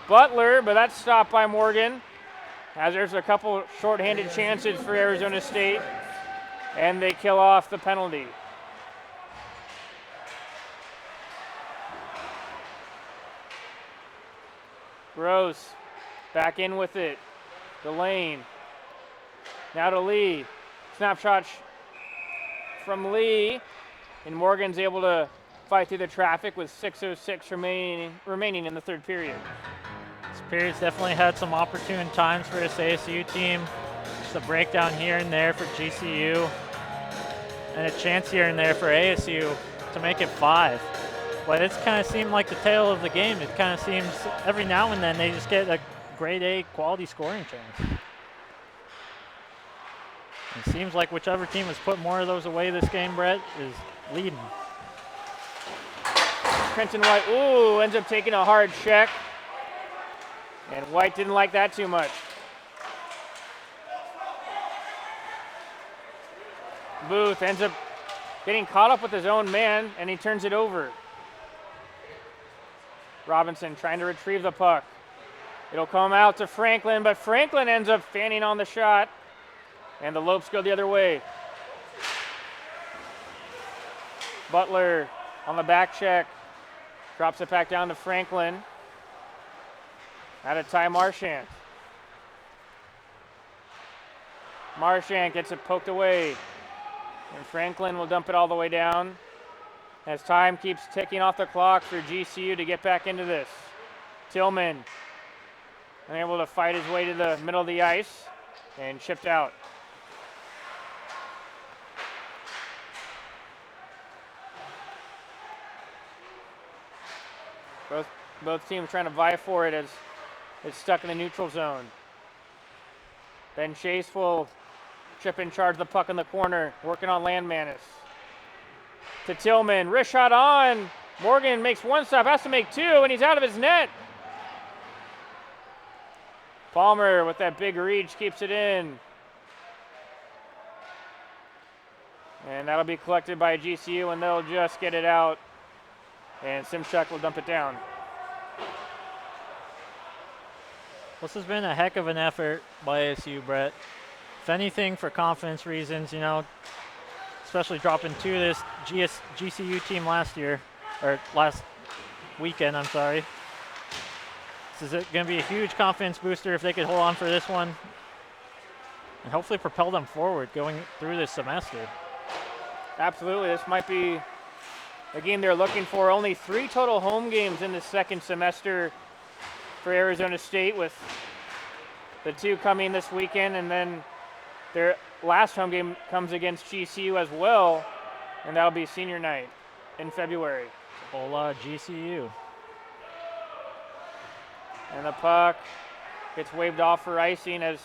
Butler, but that's stopped by Morgan, as there's a couple shorthanded chances for Arizona State, and they kill off the penalty. Gross back in with it. Delane. Now to Lee. Snapshot from Lee. And Morgan's able to fight through the traffic with 6:06 remaining in the third period. This period's definitely had some opportune times for this ASU team. Just a breakdown here and there for GCU. And a chance here and there for ASU to make it 5. But it's kind of seemed like the tail of the game. It kind of seems every now and then they just get a grade A quality scoring chance. It seems like whichever team has put more of those away this game, Brett, is leading. Trenton White, ends up taking a hard check. And White didn't like that too much. Booth ends up getting caught up with his own man, and he turns it over. Robinson trying to retrieve the puck. It'll come out to Franklin, but Franklin ends up fanning on the shot, and the Lopes go the other way. Butler on the back check, drops it back down to Franklin. Out of Ty Marchand. Marchand gets it poked away, and Franklin will dump it all the way down as time keeps ticking off the clock for GCU to get back into this. Tillman unable to fight his way to the middle of the ice and chipped out. Both teams trying to vie for it as it's stuck in the neutral zone. Ben Chase will chip and charge the puck in the corner, working on Landmanis. To Tillman, wrist shot on. Morgan makes one stop, has to make two, and he's out of his net. Palmer with that big reach keeps it in. And that'll be collected by GCU, and they'll just get it out. And Simchuk will dump it down. This has been a heck of an effort by ASU, Brett. If anything, for confidence reasons, especially dropping to this GCU team last weekend, I'm sorry. This is going to be a huge confidence booster if they could hold on for this one and hopefully propel them forward going through this semester. Absolutely. This might be a game they're looking for. Only 3 total home games in the second semester for Arizona State, with the 2 coming this weekend, and then their last home game comes against GCU as well, and that'll be senior night in February. Hola, GCU. And the puck gets waved off for icing as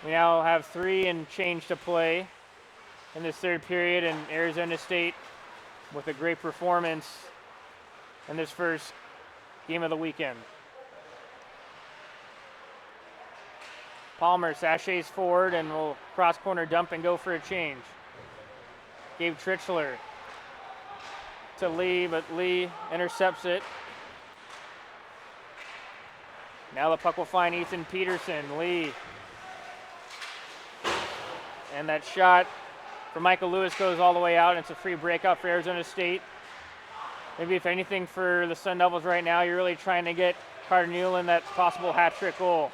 we now have 3 and change to play in this third period, and Arizona State with a great performance in this first game of the weekend. Palmer sachets forward and will cross corner dump and go for a change. Gabe Trichler to Lee, but Lee intercepts it. Now the puck will find Ethan Peterson. Lee. And that shot for Michael Lewis goes all the way out, and it's a free breakout for Arizona State. Maybe if anything for the Sun Devils right now, you're really trying to get Carter Newland that possible hat-trick goal.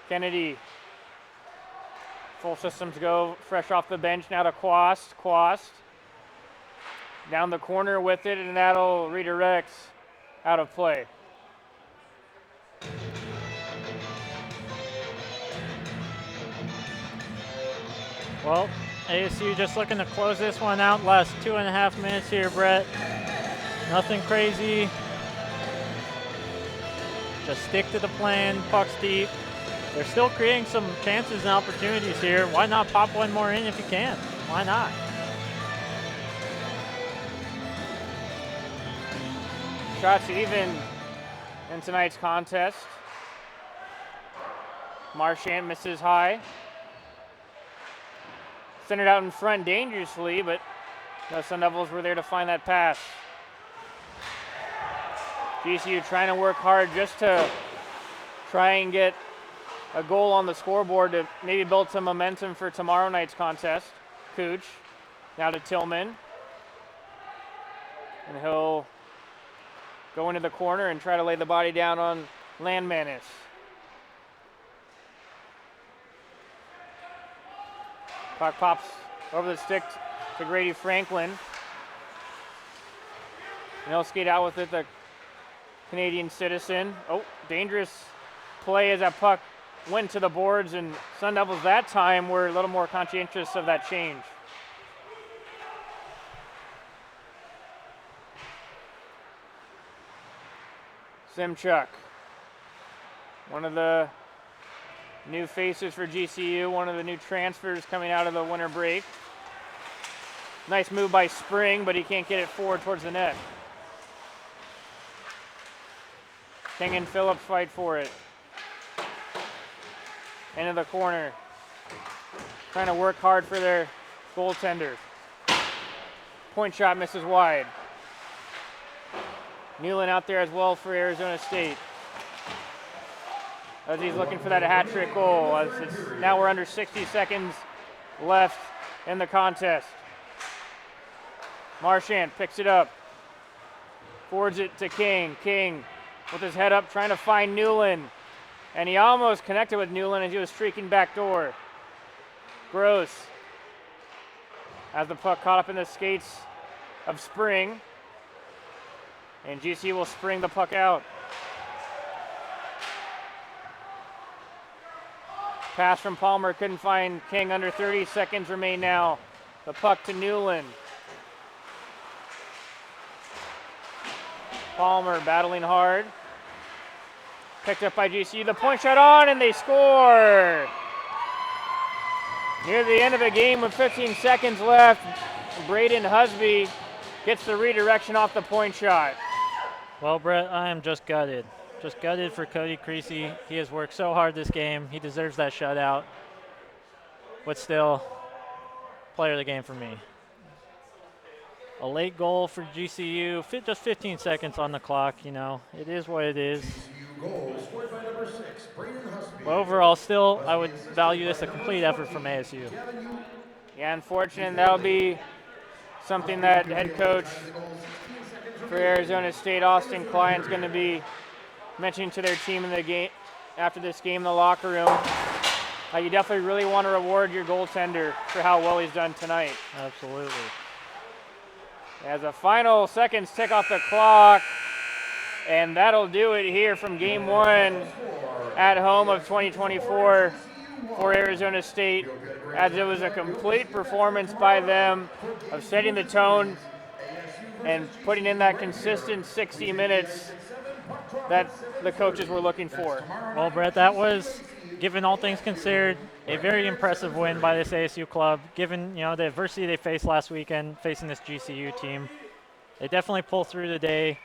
Kennedy Full systems go, fresh off the bench now to Quast. Quast down the corner with it, and that'll redirect out of play. Well, ASU just looking to close this one out. Last 2.5 minutes here, Brett. Nothing crazy. Just stick to the plan, pucks deep. They're still creating some chances and opportunities here. Why not pop one more in if you can? Why not? Shots even in tonight's contest. Marchand misses high. Centered out in front dangerously, but the Sun Devils were there to find that pass. GCU trying to work hard just to try and get a goal on the scoreboard to maybe build some momentum for tomorrow night's contest. Cooch now to Tillman. And he'll go into the corner and try to lay the body down on Landmanis. Puck pops over the stick to Grady Franklin. And he'll skate out with it, the Canadian citizen. Oh, dangerous play as that puck went to the boards, and Sun Devils that time were a little more conscientious of that change. Simchuk, one of the new faces for GCU, one of the new transfers coming out of the winter break. Nice move by Spring, but he can't get it forward towards the net. King and Phillips fight for it. Into the corner. Trying to work hard for their goaltender. Point shot misses wide. Newland out there as well for Arizona State. As he's looking for that hat trick goal. As it's, now we're under 60 seconds left in the contest. Marchand picks it up. Forwards it to King. King with his head up trying to find Newland. And he almost connected with Newland as he was streaking back door. Gross. As the puck caught up in the skates of Spring. And GCU will spring the puck out. Pass from Palmer, couldn't find King. Under 30 seconds remain now. The puck to Newland. Palmer battling hard. Picked up by GCU. The point shot on, and they score. Near the end of the game with 15 seconds left, Braden Husby gets the redirection off the point shot. Well, Brett, I am just gutted. Just gutted for Cody Creasy. He has worked so hard this game. He deserves that shutout. But still, player of the game for me. A late goal for GCU. Just 15 seconds on the clock, you know. It is what it is. But overall, still, I would value this a complete effort from ASU. Yeah, unfortunate. That'll be something that head coach for Arizona State, Austin Klein's going to be mentioning to their team in the game after this game in the locker room. You definitely really want to reward your goaltender for how well he's done tonight. Absolutely. As the final seconds tick off the clock, and that'll do it here from game one at home of 2024 for Arizona State, as it was a complete performance by them of setting the tone and putting in that consistent 60 minutes that the coaches were looking for. Well, Brett, that was, given all things considered, a very impressive win by this ASU club. Given the adversity they faced last weekend, facing this GCU team, they definitely pulled through today.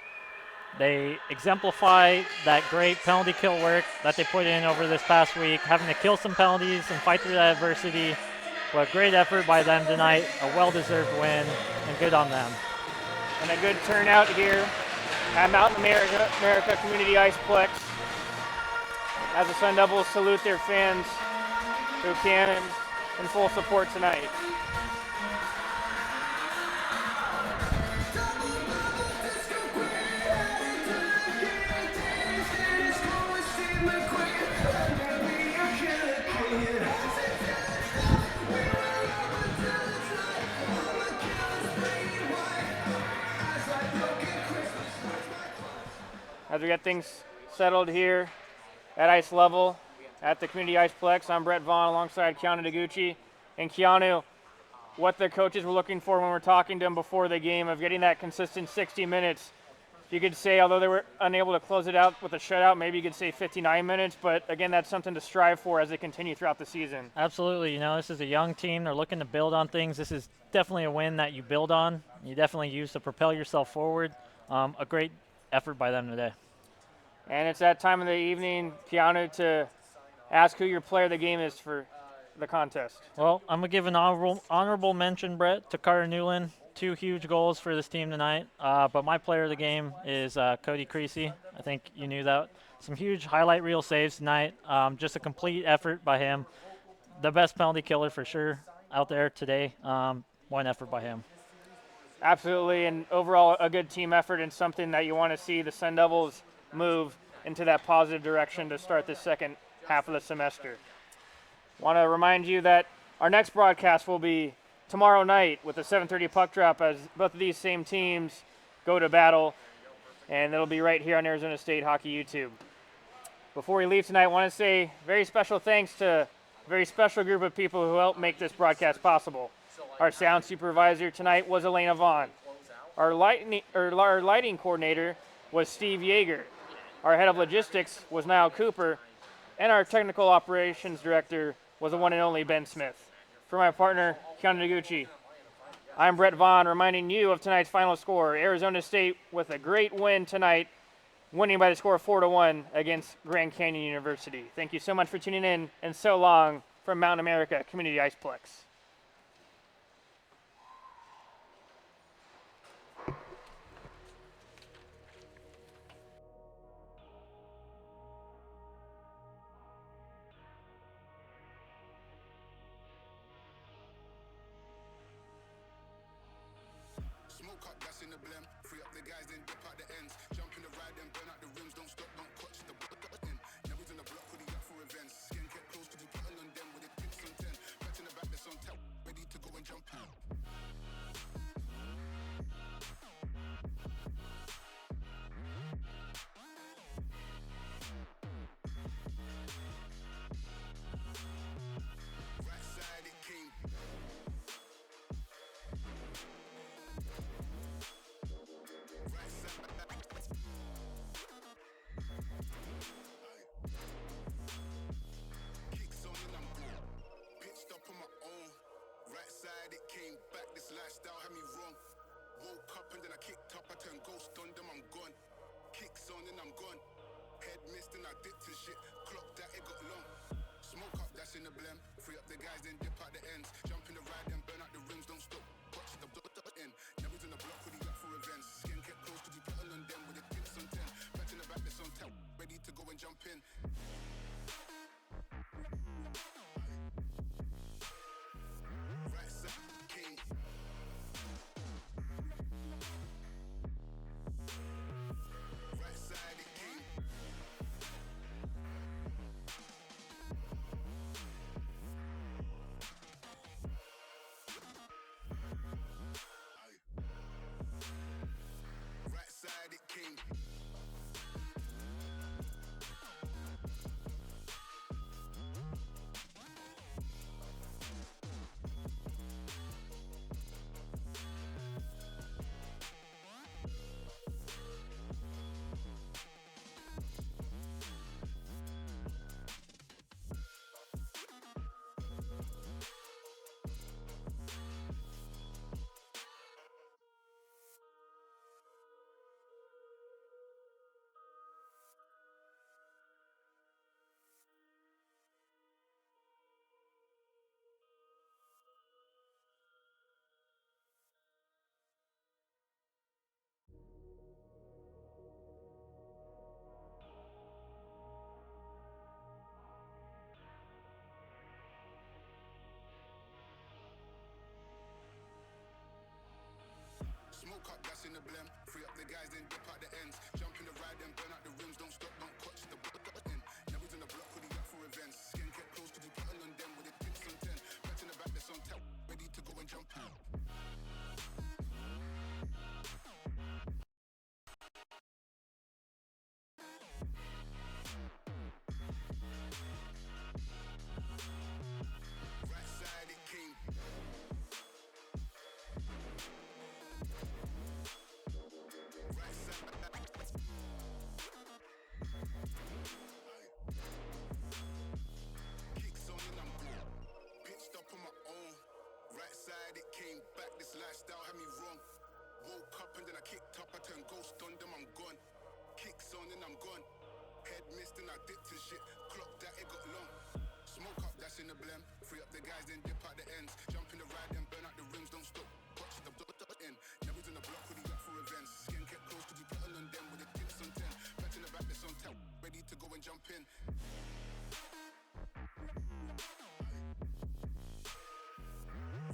They exemplify that great penalty kill work that they put in over this past week, having to kill some penalties and fight through that adversity. But great effort by them tonight, a well-deserved win, and good on them. And a good turnout here at Mountain America Community Iceplex as the Sun Devils salute their fans who can in full support tonight. as we get things settled here at ice level at the Community Iceplex. I'm Brett Vaughn alongside Keanu Noguchi. And Keanu, what the coaches were looking for when we're talking to them before the game of getting that consistent 60 minutes. You could say, although they were unable to close it out with a shutout, maybe you could say 59 minutes, but again, that's something to strive for as they continue throughout the season. Absolutely. You know, this is a young team. They're looking to build on things. This is definitely a win that you build on. You definitely use to propel yourself forward. A great effort by them today. And it's that time of the evening, Keanu, to ask who your player of the game is for the contest. Well, I'm going to give an honorable mention, Brett, to Carter Newland. 2 huge goals for this team tonight. But my player of the game is Cody Creasy. I think you knew that. Some huge highlight reel saves tonight. Just a complete effort by him. The best penalty killer for sure out there today. One effort by him. Absolutely, and overall a good team effort and something that you want to see the Sun Devils move into that positive direction to start the second half of the semester. Want to remind you that our next broadcast will be tomorrow night with the 7:30 puck drop as both of these same teams go to battle, and it'll be right here on Arizona State Hockey YouTube. Before we leave tonight, I want to say very special thanks to a very special group of people who helped make this broadcast possible. Our sound supervisor tonight was Elena Vaughn. Our lighting coordinator was Steve Yeager. Our head of logistics was Niall Cooper, and our technical operations director was the one and only Ben Smith. For my partner, Keanu Noguchi, I'm Brett Vaughn, reminding you of tonight's final score. Arizona State with a great win tonight, winning by the score of 4-1 against Grand Canyon University. Thank you so much for tuning in, and so long from Mountain America Community Iceplex. Smoke up, that's in the blem. Free up the guys, then dip out the ends. Jump in the ride, then burn out the rims. Don't stop, don't clutch the button. Never in the block with the up for events. Skin kept close, cause you put on them with the tips on 10. Back in the back, that's on tap. Ready to go and jump out. Right side, it came. Right side. Kicks on and I'm gone. Pitched up on my own. Right side, it came back. This lifestyle had me wrong. Woke up and then I kicked up. I turned ghost on them, I'm gone. Kicks on and I'm gone. Head missed and I dipped and shit. Clock that, it got long. Smoke up, that's in the blem. Free up the guys, then dip out the ends. Jump in the ride, then burn out the rims. Don't stop, watch the button. Never in the block with the up for events. Skin kept close, cause you put on them with the tips on 10. Back in the back, that's on tap. Ready to go and jump in. Right side, king. Right side, it came. Right side, it came. Smoke up, that's in the blem. Free up the guys, then dip out the ends. Jump in the ride, then burn out the rims. Don't stop, don't clutch the button. Never in the block with the up for events. Skin kept close, cause you put on them with the tips on 10. Back in the back, that's on tap. Ready to go and jump out. Woke up and then I kicked up, I turned ghost on them, I'm gone. Kicks on and I'm gone. Head missed and I dipped and shit. Clock that, it got long. Smoke up, dash in the blem. Free up the guys, then dip out the ends. Jump in the ride, then burn out the rims, don't stop. Watch the dot in. Never in the block, with the up for events. Skin kept close, cause we putting on them with the tips on 10. Back in the back, that's on tap. Ready to go and jump in.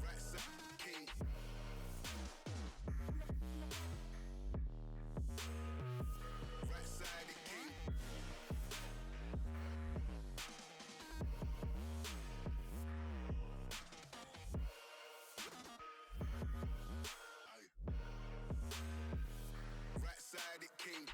Right side, king. Right side, the king. Right side, it king.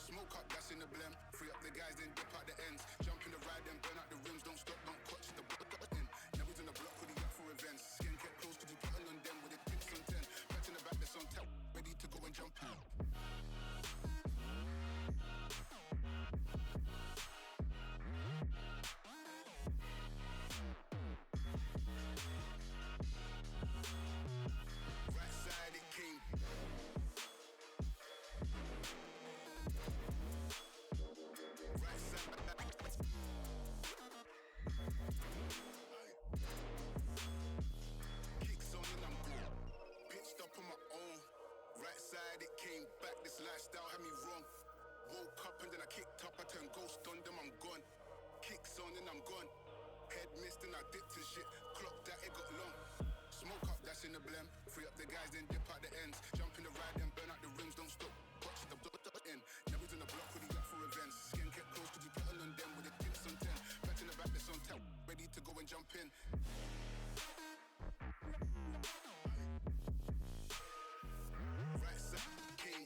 Smoke up, gas in the blem. Free up the guys, then dip out the ends. Jump in the ride, then burn out the rims. Don't stop, don't clutch the dot in. Never in the block, with the up for events. Skin kept close, cause we putting on them with the tips on 10. Back in the back, that's on tap. Ready to go and jump out. Right side, it king. Right side. Kicks on and I'm good. Pitched up on my own. Right side, it came back. This lifestyle had me wrong. Woke up and then I kicked up. I turned ghost on them, I'm gone. Kicks on and I'm gone. Head missed and I dipped and shit. Clock that, it got long. Smoke up, dash in the blem. Free up the guys, then dip out the ends. Jump in the ride, then burn out the rims, don't stop. Watch the dot in. Never in the block, with the up for events. Skin kept close, cause we putting on them with the tips on 10. Back in the back, that's on tap. Ready to go and jump in. Right side, king.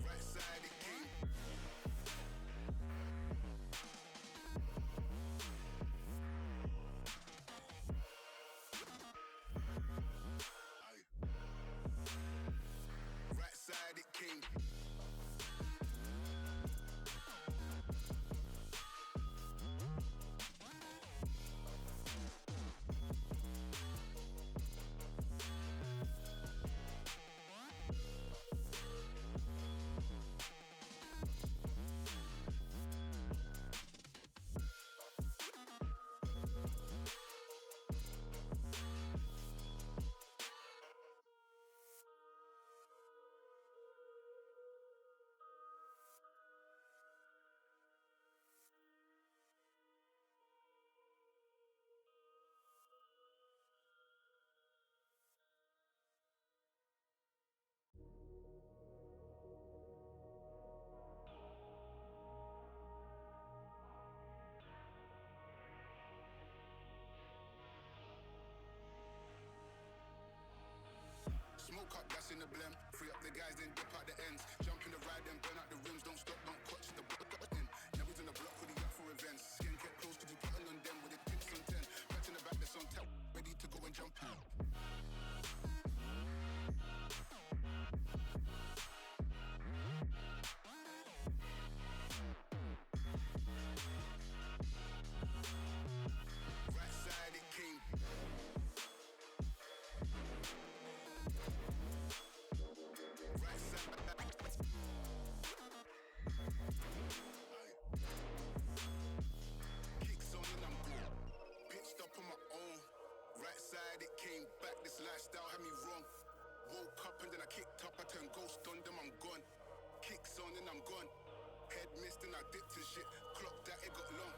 Right side, the king. Right side, it king. Smoke up, gas in the blem. Free up the guys, then dip out the ends. Jump in the ride, then burn out the rims. Don't stop, don't clutch the dot in. Never in the block, with the up for events. Skin kept close, cause we putting on them with the tips on 10. Back in the back, that's on tap. Ready to go and jump out. Right side, it king. Right side. Kicks on and I'm good. Pitched up on my own. Right side, it came back. This lifestyle had me wrong. Woke up and then I kicked up, I turned ghost on them, I'm gone. Kicks on and I'm gone. Head missed and I dipped and shit. Clock that, it got long.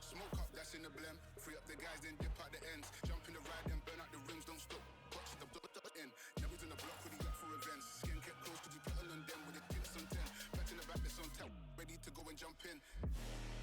Smoke up, that's in the blem. Free up the guys, then dip out the ends. Jump in the ride, then burn out the rims, don't stop. Watch the end. Never in the block, with the up for events. Skin kept close, cause we kettle on them with the tips on 10. Back in the back, that's on tap. Ready to go and jump in.